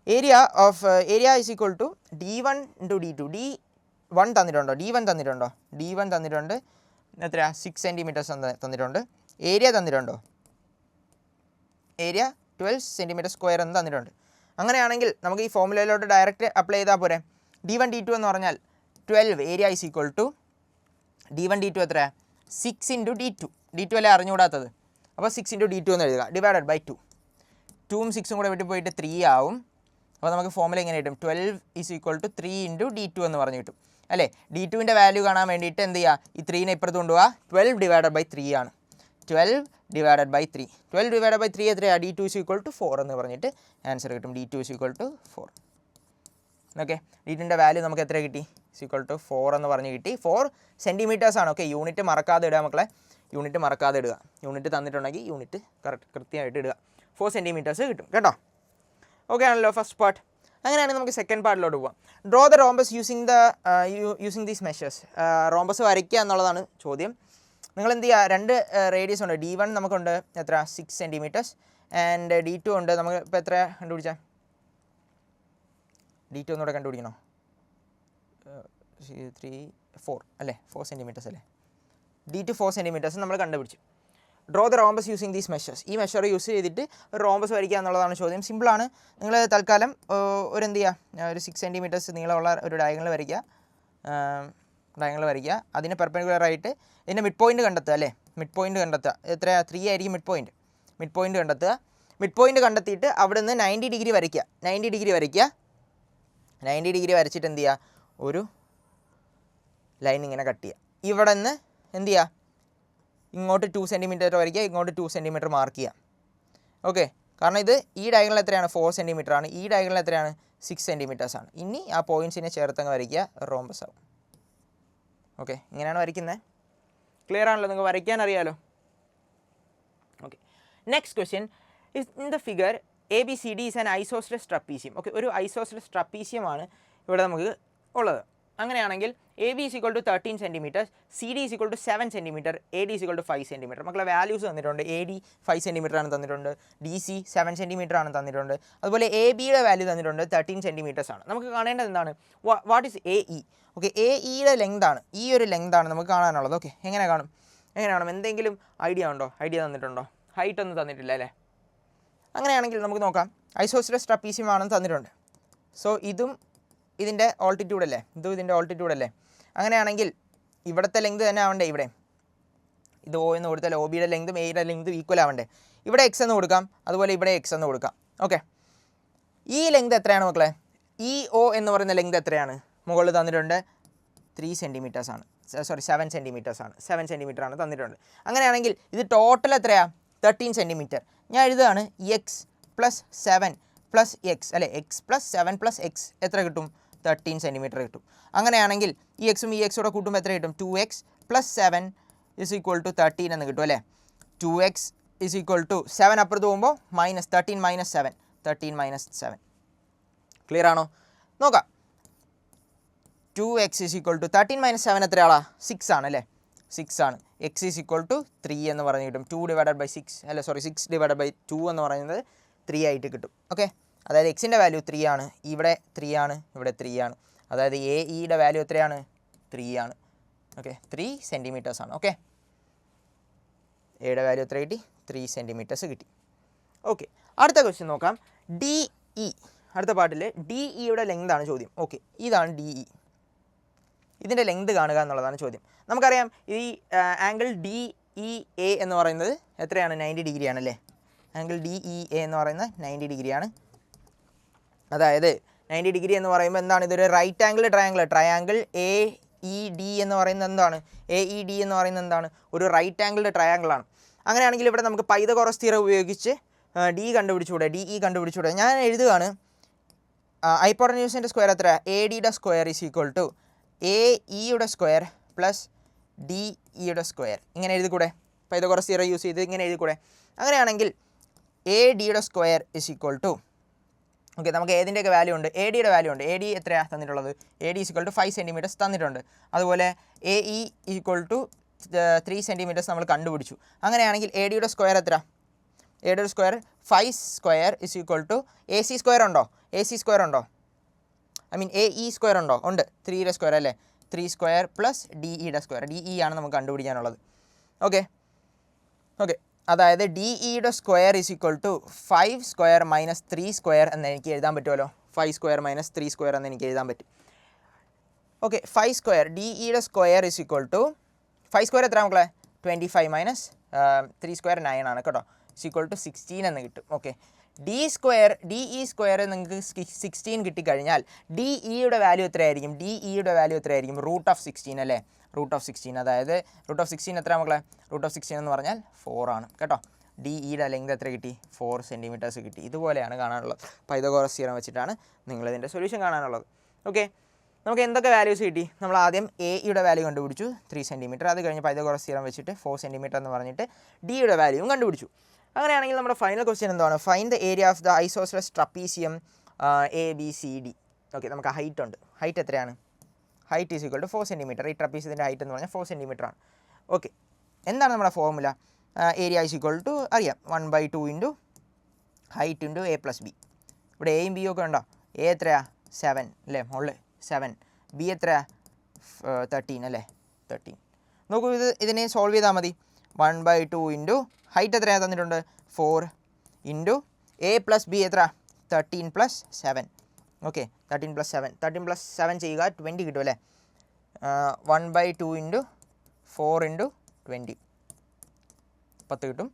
Speaker 1: Area is equal to d1 × d2. d1 തന്നിട്ടുണ്ടോ, d1 തന്നിട്ടുണ്ട്. എത്രയാ, 6 centimeters തന്നിട്ടുണ്ട്. ഏരിയ തന്നിട്ടുണ്ടോ, ഏരിയ 12 centimeter സ്ക്വയർ എന്ന് തന്നിട്ടുണ്ട്. അങ്ങനെയാണെങ്കിൽ നമുക്ക് ഈ ഫോർമുലയിലോട്ട് ഡയറക്റ്റ് അപ്ലൈ ചെയ്താൽ പോരെ. d1 d2 എന്ന് പറഞ്ഞാൽ 12, area is equal to d1 d2 എത്രയാണ്, 6 × d2 അല്ലേ അറിഞ്ഞുകൂടാത്തത്. അപ്പോൾ 6 × d2 എന്ന് എഴുതുക, ഡിവൈഡഡ് ബൈ 2. 2ഉം 6ഉം കൂടെ വിട്ട് പോയിട്ട് 3 ആവും. അപ്പോൾ നമുക്ക് ഫോർമുല എങ്ങനെ കിട്ടും, 12 ഇസ് ഈക്വൽ ടു 3 × d2 എന്ന് പറഞ്ഞു കിട്ടും അല്ലേ. d2ൻ്റെ വാല്യൂ കാണാൻ വേണ്ടിയിട്ട് എന്ത് ചെയ്യുക, ഈ 3നെ ഇപ്പുറത്ത് കൊണ്ടുപോകുക. 12 ഡിവൈഡഡ് ബൈ 3 ആണ്. 12 ഡിവൈഡഡ് ബൈ 3 എത്രയാണ്, d2 ഇസ് ഈക്വൽ ടു 4 എന്ന് പറഞ്ഞിട്ട് ആൻസർ കിട്ടും. d2 is equal to 4. Okay, d2ൻ്റെ വാല്യൂ നമുക്ക് എത്ര കിട്ടി, ഇസ് ഈക്വൽ ടു 4 എന്ന് പറഞ്ഞ് കിട്ടി. 4 centimeters ആണ്. ഓക്കെ, യൂണിറ്റ് മറക്കാതെ ഇടുക മക്കളെ, യൂണിറ്റ് തന്നിട്ടുണ്ടെങ്കിൽ യൂണിറ്റ് കൃത്യമായിട്ട് ഇടുക. 4 centimeters കിട്ടും കേട്ടോ. ഓക്കെ ആണല്ലോ ഫസ്റ്റ് പാർട്ട്. അങ്ങനെയാണെങ്കിൽ നമുക്ക് സെക്കൻഡ് പാർട്ടിലോട്ട് പോകാം. Draw the rhombus using these measures. Rhombus വരയ്ക്കുക എന്നുള്ളതാണ് ചോദ്യം. നിങ്ങൾ എന്ത് ചെയ്യുക, രണ്ട് റേഡിയസ് ഉണ്ട്. d1 നമുക്കുണ്ട് എത്ര, 6 centimeters ആൻഡ് d2 ഉണ്ട്. നമുക്ക് ഇപ്പോൾ എത്ര കണ്ടുപിടിച്ചാൽ, d2 ഒന്നുകൂടെ കണ്ടുപിടിക്കണോ, 4 അല്ലേ, 4 centimeters അല്ലേ. d2 4 centimeters നമ്മൾ കണ്ടുപിടിച്ചു. Draw the rhombus using these measures. ഈ മെഷർ യൂസ് ചെയ്തിട്ട് ഒരു റോംബസ് വരയ്ക്കുക എന്നുള്ളതാണ് ചോദ്യം. സിമ്പിളാണ്. നിങ്ങൾ തൽക്കാലം എന്ത് ചെയ്യുക, ഒരു 6 centimeters നീളമുള്ള ഒരു ഡയഗണൽ വരയ്ക്കുക. അതിന് പെർപെൻഡിക്കുലറായിട്ട് ഇതിൻ്റെ മിഡ് പോയിൻ്റ് കണ്ടെത്തുക അല്ലേ. എത്രയാ, 3 ആയിരിക്കും മിഡ് പോയിൻ്റ് കണ്ടെത്തിയിട്ട് അവിടെ നിന്ന് 90 ഡിഗ്രി വരയ്ക്കുക. 90 ഡിഗ്രി വരച്ചിട്ട് എന്ത് ചെയ്യുക, ഒരു ലൈൻ ഇങ്ങനെ കട്ട് ചെയ്യുക. ഇവിടെ നിന്ന് എന്ത് ചെയ്യുക, ഇങ്ങോട്ട് 2 centimeter വരയ്ക്കുക, ഇങ്ങോട്ട് 2 centimeter മാർക്ക് ചെയ്യുക. ഓക്കെ, കാരണം ഇത് ഈ ഡയഗണൽ എത്രയാണ്, 4 centimeter ആണ്. ഈ ഡയഗണൽ എത്രയാണ്, 6 centimeters ആണ്. ഇനി ആ പോയിൻറ്റ്സിനെ ചേർത്തങ്ങ് വരയ്ക്കുക, റോംബസ് ആവും. ഓക്കെ, ഇങ്ങനെയാണ് വരയ്ക്കുന്നത്. ക്ലിയർ ആണല്ലോ, നിങ്ങൾക്ക് വരയ്ക്കാൻ അറിയാമല്ലോ. Okay, next question is in the figure ABCD is an isosceles trapezium. Okay, ഒരു ഐസോസെലസ് ട്രപ്പീസിയമാണ് ഇവിടെ നമുക്ക് ഉള്ളത്. അങ്ങനെയാണെങ്കിൽ AB is equal to 13 centimeters, CD is equal to 7 centimeter, AD is equal to 5 centimeter. മക്കളെ വാല്യൂസ് തന്നിട്ടുണ്ട്. AD 5 centimeter ആണ് തന്നിട്ടുണ്ട്, DC 7 centimeter ആണ് തന്നിട്ടുണ്ട്. അതുപോലെ ABയുടെ വാല്യൂ തന്നിട്ടുണ്ട് 13 centimeters ആണ്. നമുക്ക് കാണേണ്ടത് എന്താണ്, വാട്ട് ഈസ് AE. ഓക്കെ, AEയുടെ ലെങ്ത് ആണ്, ഈ ഒരു ലെങ്ത് ആണ് നമുക്ക് കാണാനുള്ളത്. ഓക്കെ, എങ്ങനെ കാണും, എന്തെങ്കിലും ഐഡിയ തന്നിട്ടുണ്ടോ, ഹൈറ്റ് ഒന്നും തന്നിട്ടില്ല അല്ലേ. അങ്ങനെയാണെങ്കിൽ നമുക്ക് നോക്കാം. ഐസോസെലസ് ട്രപ്പീസിയം ആണെന്ന് തന്നിട്ടുണ്ട്. സോ ഇതും ഇതിൻ്റെ ഓൾട്ടിറ്റ്യൂഡ് അല്ലേ, അങ്ങനെയാണെങ്കിൽ ഇവിടുത്തെ ലെങ്ത് തന്നെ ആവണ്ടേ, ഇവിടെ ഇത് O എന്ന് കൊടുത്താൽ OB യുടെ ലെങ്തും A യുടെ ലെങ്തും ഈക്വൽ ആവണ്ടേ. ഇവിടെ X എന്ന് കൊടുക്കാം, അതുപോലെ ഇവിടെ X എന്ന് കൊടുക്കാം. ഓക്കെ, ഈ ലെങ്ത് എത്രയാണ് മക്കളെ? ഈ O എന്ന് പറയുന്ന ലെങ്ത് എത്രയാണ്? മുകളിൽ തന്നിട്ടുണ്ട് 3 സെൻറ്റിമീറ്റേഴ്സ് ആണ്, സോറി 7 സെൻറ്റിമീറ്റേഴ്സ് ആണ്, 7 സെൻറ്റിമീറ്റർ ആണ് തന്നിട്ടുണ്ട്. അങ്ങനെയാണെങ്കിൽ ഇത് ടോട്ടൽ എത്രയാണ്? 13 സെൻറ്റിമീറ്റർ. ഞാൻ എഴുതുകയാണ് X + 7 + X അല്ലേ, X + 7 + X എത്ര കിട്ടും? 13 സെൻറ്റിമീറ്റർ കിട്ടും. അങ്ങനെയാണെങ്കിൽ ഈ എക്സും ഈ എക്സോടെ കൂട്ടുമ്പോൾ എത്ര കിട്ടും? 2x + 7 = 13 എന്ന് കിട്ടും അല്ലേ. 2x = 7 അപ്പുറത്ത് പോകുമ്പോൾ -13 - 7 13 - 7. ക്ലിയർ ആണോ? നോക്കാം. 2x = 13 - 7 എത്രയാളാ? 6 ആണ് അല്ലേ, 6 ആണ്. x = 3 എന്ന് പറഞ്ഞ് കിട്ടും. 2 / 6 അല്ല, സോറി 6 / 2 എന്ന് പറയുന്നത് 3 ആയിട്ട് കിട്ടും. ഓക്കെ, അതായത് എക്സിൻ്റെ വാല്യൂ 3 ആണ്, ഇവിടെ 3 ആണ്, ഇവിടെ 3 ആണ്. അതായത് AEയുടെ വാല്യൂ എത്രയാണ്? 3 ആണ്. ഓക്കെ, 3 സെൻറ്റിമീറ്റേഴ്സ് ആണ്. ഓക്കെ, എയുടെ വാല്യൂ എത്ര കിട്ടി? 3 സെൻറ്റിമീറ്റേഴ്സ് കിട്ടി. ഓക്കെ, അടുത്ത ക്വസ്റ്റ്യൻ നോക്കാം. DE, അടുത്ത പാട്ടിൽ DEയുടെ ലെങ്താണ് ചോദ്യം. ഓക്കെ, ഇതാണ് DE. ഇതിൻ്റെ ലെങ്ത് കാണുക എന്നുള്ളതാണ് ചോദ്യം. നമുക്കറിയാം ഈ ആംഗിൾ DEA എന്ന് പറയുന്നത് എത്രയാണ്? 90 ഡിഗ്രി ആണല്ലേ. ആംഗിൾ DEA എന്ന് പറയുന്നത് 90 ഡിഗ്രിയാണ്. അതായത് 90 ഡിഗ്രി എന്ന് പറയുമ്പോൾ എന്താണ്? ഇതൊരു റൈറ്റ് ആംഗിൾ ട്രയാങ്കിൾ AED എന്ന് പറയുന്നത് എന്താണ്? AED എന്ന് പറയുന്നത് എന്താണ്? ഒരു റൈറ്റ് ആംഗിൾ ട്രയാങ്കിളാണ്. അങ്ങനെയാണെങ്കിൽ ഇവിടെ നമുക്ക് പൈതഗോറസ് തിയറം ഉപയോഗിച്ച് DE കണ്ടുപിടിച്ചുകൂടെ? ഞാൻ എഴുതുകയാണ്, ഹൈപ്പോട്ടന്യൂസിൻ്റെ സ്ക്വയർ എത്ര? ADയുടെ സ്ക്വയർ = AEയുടെ സ്ക്വയർ + DEയുടെ സ്ക്വയർ. ഇങ്ങനെ എഴുതിക്കൂടെ? പൈതഗോറസ് തിയറം യൂസ് ചെയ്ത് ഇങ്ങനെ എഴുതിക്കൂടെ? അങ്ങനെയാണെങ്കിൽ ADയുടെ സ്ക്വയർ = ഓക്കെ, നമുക്ക് ഏതിൻ്റെയൊക്കെ വാല്യൂ ഉണ്ട്? ADയുടെ വാല്യൂ ഉണ്ട്. AD എത്രയാണ് തന്നിട്ടുള്ളത്? AD = 5 സെൻറ്റിമീറ്റേഴ്സ് തന്നിട്ടുണ്ട്. അതുപോലെ AE = 3 സെൻറ്റിമീറ്റേഴ്സ് നമ്മൾ കണ്ടുപിടിച്ചു. അങ്ങനെയാണെങ്കിൽ ADയുടെ സ്ക്വയർ എത്ര? ADയുടെ സ്ക്വയർ 5 സ്ക്വയർ = AC സ്ക്വയർ ഉണ്ടോ? AC സ്ക്വയർ ഉണ്ടോ? ഐ മീൻ AE സ്ക്വയർ ഉണ്ടോ? ഉണ്ട്. 3യുടെ സ്ക്വയർ അല്ലേ, 3 സ്ക്വയർ + DEയുടെ സ്ക്വയർ. DE ആണ് നമുക്ക് കണ്ടുപിടിക്കാനുള്ളത്. ഓക്കെ, അതായത് DEയുടെ സ്ക്വയർ = 5 സ്ക്വയർ - 3 സ്ക്വയർ എന്ന് എനിക്ക് എഴുതാൻ പറ്റുമല്ലോ. 5 സ്ക്വയർ - 3 സ്ക്വയർ എന്ന് എനിക്ക് എഴുതാൻ പറ്റും. ഓക്കെ, 5 സ്ക്വയർ DEയുടെ സ്ക്വയർ = 5 സ്ക്വയർ എത്ര മക്കളെ? 25 - 3 സ്ക്വയർ 9 ആണ് കേട്ടോ, = 16 എന്ന് കിട്ടും. ഓക്കെ, DE സ്ക്വയർ നിങ്ങൾക്ക് 16 കിട്ടിക്കഴിഞ്ഞാൽ DEയുടെ വാല്യൂ എത്രയായിരിക്കും? DEയുടെ വാല്യൂ എത്രയായിരിക്കും? √16 അല്ലേ, √16. അതായത് √16 എത്ര മക്കളെ? √16 എന്ന് പറഞ്ഞാൽ 4 ആണ് കേട്ടോ. DEയുടെ ലെങ്ത് എത്ര കിട്ടി? 4 സെൻറ്റിമീറ്റേഴ്സ് കിട്ടി. ഇതുപോലെയാണ് കാണാനുള്ളത്. പൈതഗോറസ് തിയറം വെച്ചിട്ടാണ് നിങ്ങളിതിൻ്റെ സൊല്യൂഷൻ കാണാനുള്ളത്. ഓക്കെ, നമുക്ക് എന്തൊക്കെ വാല്യൂസ് കിട്ടി? നമ്മൾ ആദ്യം AEയുടെ വാല്യൂ കണ്ടുപിടിച്ചു 3 സെൻറ്റിമീറ്റർ. അത് കഴിഞ്ഞ് പൈതഗോറസ് തിയറം വെച്ചിട്ട് 4 സെൻറ്റിമീറ്റർ എന്ന് പറഞ്ഞിട്ട് DEയുടെ വാല്യൂവും കണ്ടുപിടിച്ചു. അങ്ങനെയാണെങ്കിൽ നമ്മുടെ ഫൈനൽ ക്വസ്റ്റ്യൻ എന്താണ്? Find the area of the isosceles trapezium ABCD. Okay, നമുക്ക് ഹൈറ്റ് ഉണ്ട്. ഹൈറ്റ് എത്രയാണ്? Height = 4 centimetre. ഈ ട്രപ്പീസിയത്തിൻ്റെ ഹൈറ്റ് എന്ന് പറഞ്ഞാൽ 4 സെൻറ്റിമീറ്റർ ആണ്. ഓക്കെ, എന്താണ് നമ്മുടെ ഫോർമുല? ഏരിയ അറിയാം, 1/2 ഹൈറ്റ് × A + B. ഇവിടെ എയും ബിയും ഒക്കെ ഉണ്ടോ? A എത്രയാ? 7 അല്ലേ, മുകളിൽ 7. B എത്രയാ? 13 അല്ലേ, 13. നോക്കൂ, ഇതിനെ സോൾവ് ചെയ്താൽ മതി. 1/2 ഹൈറ്റ് എത്രയാണ് തന്നിട്ടുണ്ട്? 4 × A + B എത്ര? 13 + 7. ഓക്കെ, 13 + 7, 13 + 7 ചെയ്യുക, 20 കിട്ടും അല്ലേ. 1/2 × 4 × 20 10 കിട്ടും.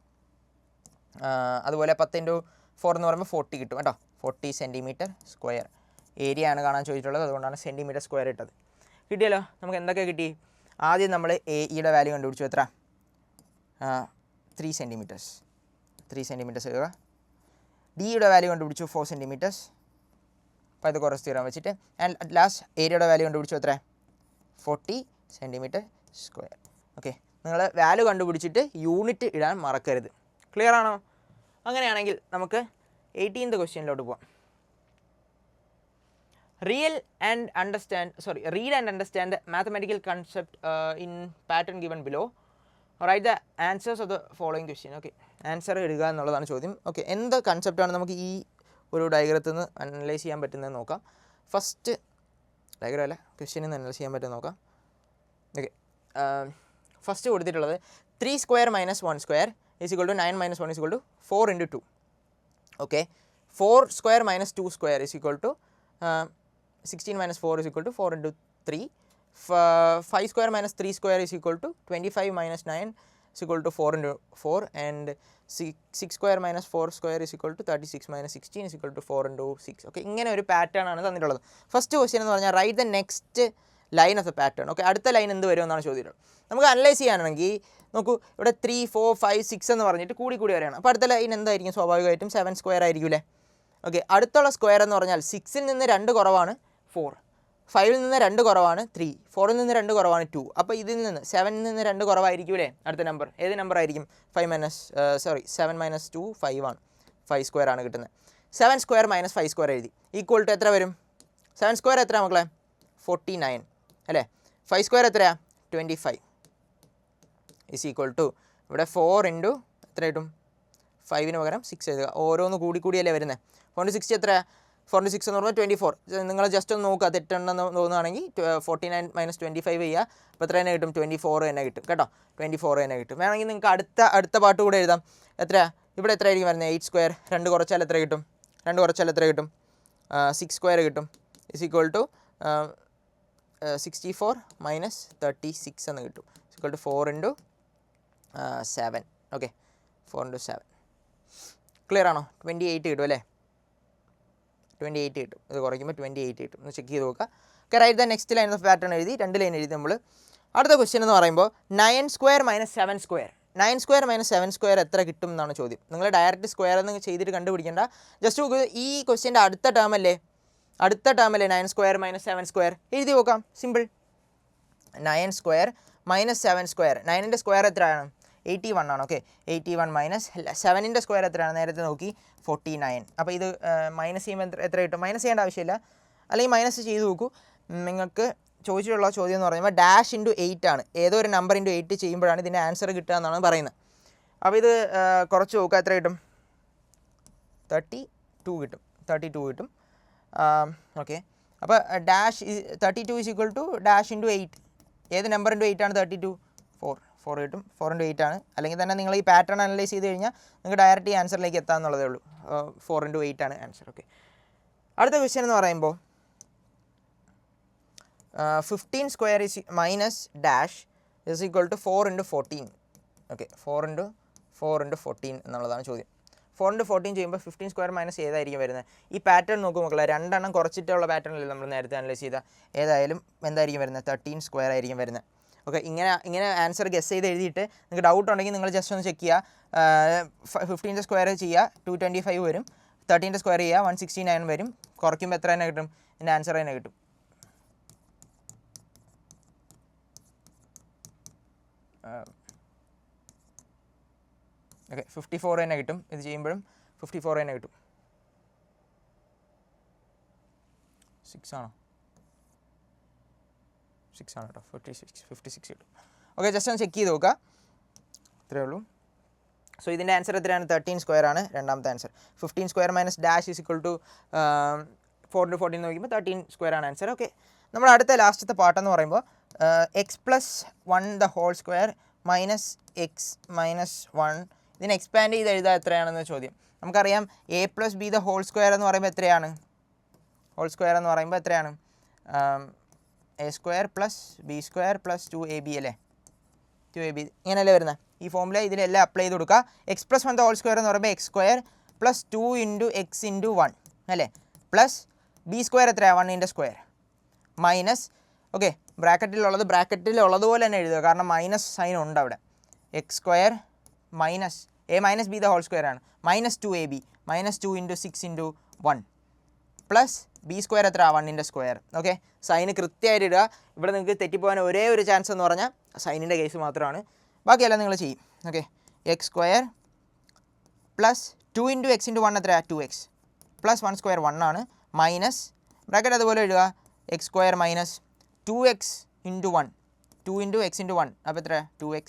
Speaker 1: അതുപോലെ 10 × 4 എന്ന് പറയുമ്പോൾ 40 കിട്ടും കേട്ടോ. 40 സെൻറ്റിമീറ്റർ സ്ക്വയർ. ഏരിയ ആണ് കാണാൻ ചോദിച്ചിട്ടുള്ളത്, അതുകൊണ്ടാണ് സെൻറ്റിമീറ്റർ സ്ക്വയർ ഇട്ടത്. കിട്ടിയല്ലോ. നമുക്ക് എന്തൊക്കെ കിട്ടി? ആദ്യം നമ്മൾ AEയുടെ വാല്യൂ കണ്ടുപിടിച്ചു. എത്ര? 3 സെൻറ്റിമീറ്റേഴ്സ്. 3 സെൻറ്റിമീറ്റേഴ്സ് എഴുതുക. DEയുടെ വാല്യൂ കണ്ടുപിടിച്ചു 4 സെൻറ്റിമീറ്റേഴ്സ് പൈതഗോറസ് തിയറം വെച്ചിട്ട്. ആൻഡ് ലാസ്റ്റ് ഏരിയയുടെ വാല്യൂ കണ്ടുപിടിച്ചു എത്ര? 40 സെൻറ്റിമീറ്റർ സ്ക്വയർ. ഓക്കെ, നിങ്ങൾ വാല്യൂ കണ്ടുപിടിച്ചിട്ട് യൂണിറ്റ് ഇടാൻ മറക്കരുത്. ക്ലിയർ ആണോ? അങ്ങനെയാണെങ്കിൽ നമുക്ക് 18th ക്വസ്റ്റ്യനിലോട്ട് പോവാം. Read and understand mathematical concept in pattern given below. Write the answers of the following question. Okay, answer എഴുതുക എന്നുള്ളതാണ് ചോദ്യം. ഓക്കെ, എന്ത് കൺസെപ്റ്റാണ് നമുക്ക് ഈ ഒരു ഡയഗ്രത്തിൽ നിന്ന് അനലൈസ് ചെയ്യാൻ പറ്റുന്നത് നോക്കാം. ഫസ്റ്റ് ഡയഗ്രം അല്ല, ക്വസ്റ്റ്യനിൽ നിന്ന് അനലൈസ് ചെയ്യാൻ പറ്റുമെന്ന് നോക്കാം. ഓക്കെ, ഫസ്റ്റ് കൊടുത്തിട്ടുള്ളത് 3 square - 1 square = 9 - 1 = 4 × 2. Okay, 4 square - 2 square = 16 - 4 = 4 × 3. 5 square - 3 square = 25 - 9 is equal to 4 into 4 and 6 square minus 4 square is equal to 36 minus 16 is equal to 4 into 6. Okay, ഇങ്ങനെ ഒരു പാറ്റേൺ ആണ് തന്നിട്ടുള്ളത്. ഫസ്റ്റ് ക്വസ്റ്റ്യൻ എന്ന് പറഞ്ഞാൽ write the next line of the pattern. Okay, അടുത്ത ലൈൻ എന്ത് വരുമെന്നാണ് ചോദിച്ചിട്ടുള്ളത്. നമുക്ക് അനലൈസ് ചെയ്യാനാണെങ്കിൽ നോക്കൂ, ഇവിടെ 3 4 5 6 എന്ന് പറഞ്ഞിട്ട് കൂടി വരികയാണ്. അപ്പോൾ അടുത്ത ലൈൻ എന്തായിരിക്കും? സ്വാഭാവികമായിട്ടും 7 സ്ക്വയർ ആയിരിക്കില്ലേ. ഓക്കെ, അടുത്തുള്ള സ്ക്വയർ എന്ന് പറഞ്ഞാൽ 6ൽ നിന്ന് 2 കുറവാണ് 4, 5ൽ നിന്ന് 2 കുറവാണ് 3, 4ൽ നിന്ന് 2 കുറവാണ് 2. അപ്പോൾ ഇതിൽ നിന്ന് 7ൽ നിന്ന് 2 കുറവായിരിക്കൂലേ അടുത്ത നമ്പർ. ഏത് നമ്പർ ആയിരിക്കും? 7 മൈനസ് 2 5 ആണ്. 5 സ്ക്വയർ ആണ് കിട്ടുന്നത്. 7 സ്ക്വയർ മൈനസ് 5 സ്ക്വയർ എഴുതി. ഈക്വൽ ടു എത്ര വരും? 7 സ്ക്വയർ എത്രയാണ് മക്കളെ? 49 അല്ലേ. 5 സ്ക്വയർ എത്രയാണ്? 25 ഈസ് ഈക്വൽ ടു ഇവിടെ 4 ഇൻറ്റു എത്ര കിട്ടും? 5ന് പകരം 6 എഴുതുക. ഓരോന്ന് കൂടിയല്ലേ വരുന്നത്. 4 into 60 എത്രയാണ്? 4 into 6 എന്ന് പറഞ്ഞാൽ 24. നിങ്ങൾ ജസ്റ്റ് ഒന്ന് നോക്കുക, തെറ്റുണ്ടെന്ന് തോന്നുകയാണെങ്കിൽ 49 മൈനസ് 25 ചെയ്യുക. അപ്പോൾ എത്ര തന്നെ കിട്ടും? 24 തന്നെ കിട്ടും കേട്ടോ. 24 തന്നെ കിട്ടും. വേണമെങ്കിൽ നിങ്ങൾക്ക് അടുത്ത പാട്ട് കൂടെ എഴുതാം. എത്രയാണ് ഇവിടെ? എത്ര ആയിരിക്കും വരുന്നത്? 8 സ്ക്വയർ. 2 കുറച്ചാൽ എത്ര കിട്ടും? 6 സ്ക്വയർ കിട്ടും. ഇസ് ഈക്വൽ ടു 64 മൈനസ് 36 എന്ന് കിട്ടും. Is equal to 4 into 7. Okay, 4 into 7 clear ആണോ? 28 കിട്ടും അല്ലേ. 28 കിട്ടും. ഇത് കുറയ്ക്കുമ്പോൾ 28 കിട്ടും. ഒന്ന് ചെക്ക് ചെയ്ത് നോക്കുക. Okay, write the next line of pattern എഴുതി. 2 ലൈൻ എഴുതി നമ്മൾ. അടുത്ത ക്വസ്റ്റ്യൻ എന്ന് പറയുമ്പോൾ 9 square minus 7 square. 9 square minus 7 square എത്ര കിട്ടും എന്നാണ് ചോദ്യം. നിങ്ങൾ ഡയറക്റ്റ് സ്ക്വയർ എന്ന് ചെയ്തിട്ട് കണ്ടുപിടിക്കേണ്ട. ജസ്റ്റ് നോക്കുക, ഈ ക്വസ്റ്റ്യൻ്റെ അടുത്ത ടേം അല്ലേ 9 സ്ക്വയർ മൈനസ് 7 സ്ക്വയർ. എഴുതി നോക്കാം, സിമ്പിൾ. 9 square minus 7 square. 9ൻ്റെ സ്ക്വയർ എത്രയാണ്? 81 ആണ്. ഓക്കെ, 81 മൈനസ് 7ൻ്റെ സ്ക്വയർ എത്രയാണ്? നേരത്തെ നോക്കി 49. അപ്പോൾ ഇത് മൈനസ് ചെയ്യുമ്പോൾ എത്ര കിട്ടും? മൈനസ് ചെയ്യേണ്ട ആവശ്യമില്ല, അല്ലെങ്കിൽ മൈനസ് ചെയ്ത് നോക്കൂ. നിങ്ങൾക്ക് ചോദിച്ചിട്ടുള്ള ചോദ്യം എന്ന് പറയുമ്പോൾ ഡാഷ് ഇൻറ്റു 8 ആണ്. ഏതോ ഒരു നമ്പർ ഇൻറ്റു 8 ചെയ്യുമ്പോഴാണ് ഇതിൻ്റെ ആൻസർ കിട്ടുക എന്നാണ് പറയുന്നത്. അപ്പോൾ ഇത് കുറച്ച് നോക്കുക, എത്ര കിട്ടും? 32 കിട്ടും. 32 കിട്ടും. ഓക്കെ, അപ്പോൾ dash 32 is equal to dash into 8. ഏത് നമ്പർ ഇൻറ്റു 8 ആണ് 32? 4 കിട്ടും. 4 into 8 ആണ്. അല്ലെങ്കിൽ തന്നെ നിങ്ങൾ ഈ പാറ്റേൺ അനലൈസ് ചെയ്ത് കഴിഞ്ഞാൽ നിങ്ങൾക്ക് ഡയറക്റ്റ് ഈ ആൻസറിലേക്ക് എത്താമെന്നുള്ളതേ ഉള്ളൂ. 4 into 8 ആണ് ആൻസർ. ഓക്കെ, അടുത്ത ക്വസ്റ്റ്യൻ എന്ന് പറയുമ്പോൾ 15 square is minus dash is equal to 4 into 14. Okay, 4 into 14 എന്നുള്ളതാണ് ചോദ്യം. 4 into 14 ചെയ്യുമ്പോൾ 15 സ്ക്വയർ മൈനസ് ഏതായിരിക്കും വരുന്നത്? ഈ പാറ്റേൺ നോക്കും മക്കളെ, 2 എണ്ണം കുറച്ചിട്ടുള്ള പാറ്റേണിൽ നമ്മൾ നേരത്തെ അനലൈസ് ചെയ്താൽ ഏതായാലും എന്തായിരിക്കും വരുന്നത്? 13 സ്ക്വയർ ആയിരിക്കും വരുന്നത്. ഓക്കെ, ഇങ്ങനെ ആൻസർ ഗസ് ചെയ്ത് എഴുതിയിട്ട് നിങ്ങൾക്ക് ഡൗട്ട് ഉണ്ടെങ്കിൽ നിങ്ങൾ ജസ്റ്റ് ഒന്ന് ചെക്ക് ചെയ്യുക. 15ൻ്റെ സ്ക്വയർ ചെയ്യുക, 225 വരും. 13ൻ്റെ സ്ക്വയർ ചെയ്യുക, 169 വരും. കുറയ്ക്കുമ്പോൾ എത്ര തന്നെ കിട്ടും? ഇതിൻ്റെ ആൻസർ തന്നെ കിട്ടും. ഓക്കെ, 54 തന്നെ കിട്ടും. ഇത് ചെയ്യുമ്പോഴും 54 തന്നെ കിട്ടും. 6 ആണോ? 6 ആണ് കേട്ടോ. 56 കിട്ടും. ഓക്കെ, ജസ്റ്റ് ഒന്ന് ചെക്ക് ചെയ്ത് നോക്കുക. ഇത്രയേ ഉള്ളൂ. സോ ഇതിൻ്റെ ആൻസർ എത്രയാണ്? 13 സ്ക്വയർ ആണ് രണ്ടാമത്തെ answer. 15 square minus dash is equal to 4 into 14 നോക്കുമ്പോൾ 13 സ്ക്വയർ ആണ് ആൻസർ. ഓക്കെ, നമ്മൾ അടുത്ത ലാസ്റ്റത്തെ പാട്ടെന്ന് പറയുമ്പോൾ x plus 1 the whole square minus x minus 1. ഇതിനെ എക്സ്പാൻഡ് ചെയ്ത് എഴുതാൻ എത്രയാണെന്ന് ചോദ്യം. നമുക്കറിയാം A plus B the whole square എന്ന് പറയുമ്പോൾ എത്രയാണ്? ഹോൾ സ്ക്വയർ എന്ന് പറയുമ്പോൾ എത്രയാണ്? A square plus B square plus 2ab അല്ലേ. 2ab ഇങ്ങനെയല്ലേ വരുന്നത്. ഈ ഫോമുല ഇതിലെല്ലാം അപ്ലൈ ചെയ്ത് കൊടുക്കുക. X plus 1 the whole square എന്ന് പറയുമ്പോൾ x square plus 2 into x into 1 അല്ലേ, പ്ലസ് ബി സ്ക്വയർ എത്രയാണ്? 1ൻ്റെ സ്ക്വയർ മൈനസ്. ഓക്കെ, ബ്രാക്കറ്റിലുള്ളതുപോലെ തന്നെ എഴുതുക, കാരണം മൈനസ് സൈൻ ഉണ്ട് അവിടെ. X square minus a minus b the whole square ആണ്, minus 2ab minus 2 into 6 into 1 plus B square എത്ര? 1ൻ്റെ സ്ക്വയർ. ഓക്കെ, സൈന് കൃത്യമായിട്ട് ഇടുക. ഇവിടെ നിങ്ങൾക്ക് തെറ്റിപ്പോകാൻ ഒരേ ഒരു ചാൻസ് എന്ന് പറഞ്ഞാൽ സൈനിൻ്റെ കേസ് മാത്രമാണ്, ബാക്കിയെല്ലാം നിങ്ങൾ ചെയ്യും. Okay, X square plus 2 into x into 1 എത്രയാണ്? 2x പ്ലസ് 1 സ്ക്വയർ 1 ആണ്, മൈനസ് ബ്രാക്കറ്റ് അതുപോലെ ഇടുക. X square minus 2x into 1 2 into x into 1 അപ്പോൾ എത്ര? 2x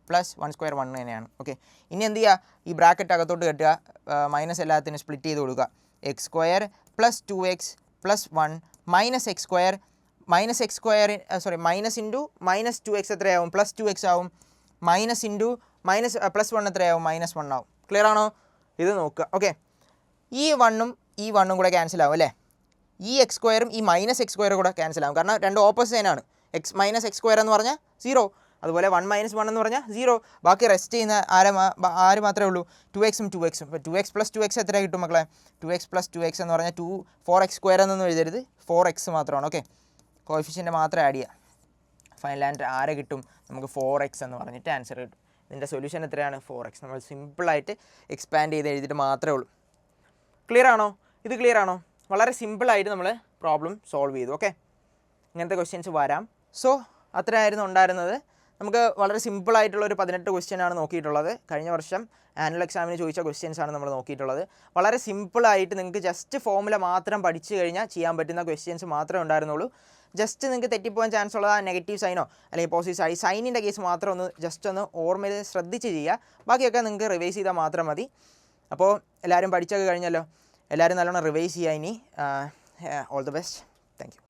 Speaker 1: പ്ലസ് 1 സ്ക്വയർ 1 തന്നെയാണ്. ഓക്കെ, ഇനി എന്ത് ചെയ്യുക? ഈ ബ്രാക്കറ്റ് അകത്തോട്ട് കെട്ടുക, മൈനസ് എല്ലാത്തിനും സ്പ്ലിറ്റ് ചെയ്ത് കൊടുക്കുക. X square plus 2x plus 1 minus X square minus into minus 2x എത്രയാവും? പ്ലസ് 2x ആവും. മൈനസ് ഇൻറ്റു മൈനസ് പ്ലസ് 1 എത്രയാവും? മൈനസ് 1 ആവും. ക്ലിയർ ആണോ? ഇത് നോക്കുക. ഓക്കെ, ഈ 1ഉം കൂടെ ക്യാൻസൽ ആവും അല്ലേ. ഈ എക്സ് സ്ക്വയറും ഈ മൈനസ് എക്സ് സ്ക്വയറും കൂടെ ക്യാൻസൽ ആവും, കാരണം രണ്ട് ഓപ്പോസിറ്റ് ആണ്. എക്സ് മൈനസ് എക്സ് സ്ക്വയർ എന്ന് പറഞ്ഞാൽ 0, അതുപോലെ 1 - 1 എന്ന് പറഞ്ഞാൽ 0. ബാക്കി റെസ്റ്റ് ചെയ്യുന്ന ആര് മാത്രമേ ഉള്ളൂ? 2x ഉം 2x ഉം. അപ്പോൾ 2x + 2x എത്ര കിട്ടും മക്കളെ? 2x + 2x എന്ന് പറഞ്ഞാൽ 4x² എന്നൊന്നും എഴുതരുത്, 4x മാത്രമാണ്. ഓക്കെ, കോഎഫിഷ്യൻ്റ് മാത്രം ആഡ് ചെയ്യുക. ഫൈനൽ ആൻഡ് ആരെ കിട്ടും നമുക്ക്? 4x എന്ന് പറഞ്ഞിട്ട് ആൻസർ കിട്ടും. ഇതിൻ്റെ സൊല്യൂഷൻ എത്രയാണ്? 4x. നമ്മൾ സിമ്പിളായിട്ട് എക്സ്പാൻഡ് ചെയ്ത് എഴുതിയിട്ട് മാത്രമേ ഉള്ളൂ. ക്ലിയർ ആണോ? ഇത് ക്ലിയർ ആണോ? വളരെ സിമ്പിളായിട്ട് നമ്മൾ പ്രോബ്ലം സോൾവ് ചെയ്തു. ഓക്കെ, ഇങ്ങനത്തെ ക്വസ്റ്റ്യൻസ് വരാം. സോ അത്രയായിരുന്നു ഉണ്ടായിരുന്നത്. നമുക്ക് വളരെ സിമ്പിളായിട്ടുള്ള ഒരു 18 ക്വസ്റ്റ്യനാണ് നോക്കിയിട്ടുള്ളത്. കഴിഞ്ഞ വർഷം ആനുവൽ എക്സാമിന് ചോദിച്ച ക്വസ്റ്റ്യൻസാണ് നമ്മൾ നോക്കിയിട്ടുള്ളത്. വളരെ സിമ്പിളായിട്ട് നിങ്ങൾക്ക് ജസ്റ്റ് ഫോർമുല മാത്രം പഠിച്ചു കഴിഞ്ഞാൽ ചെയ്യാൻ പറ്റുന്ന ക്വസ്റ്റ്യൻസ് മാത്രമേ ഉണ്ടായിരുന്നുള്ളൂ. ജസ്റ്റ് നിങ്ങൾക്ക് തെറ്റിപ്പോകാൻ ചാൻസ് ഉള്ളത് ആ നെഗറ്റീവ് സൈനോ അല്ലെങ്കിൽ പോസിറ്റീവ് സൈനിൻ്റെ കേസ് മാത്രം ഒന്ന് ജസ്റ്റ് ഒന്ന് ഓർമ്മയിൽ ശ്രദ്ധിച്ച് ചെയ്യുക. ബാക്കിയൊക്കെ നിങ്ങൾക്ക് റിവൈസ് ചെയ്താൽ മാത്രം മതി. അപ്പോൾ എല്ലാവരും പഠിച്ചൊക്കെ കഴിഞ്ഞല്ലോ. എല്ലാവരും നല്ലോണം റിവൈസ് ചെയ്യുക. ഇനി all the best. Thank you.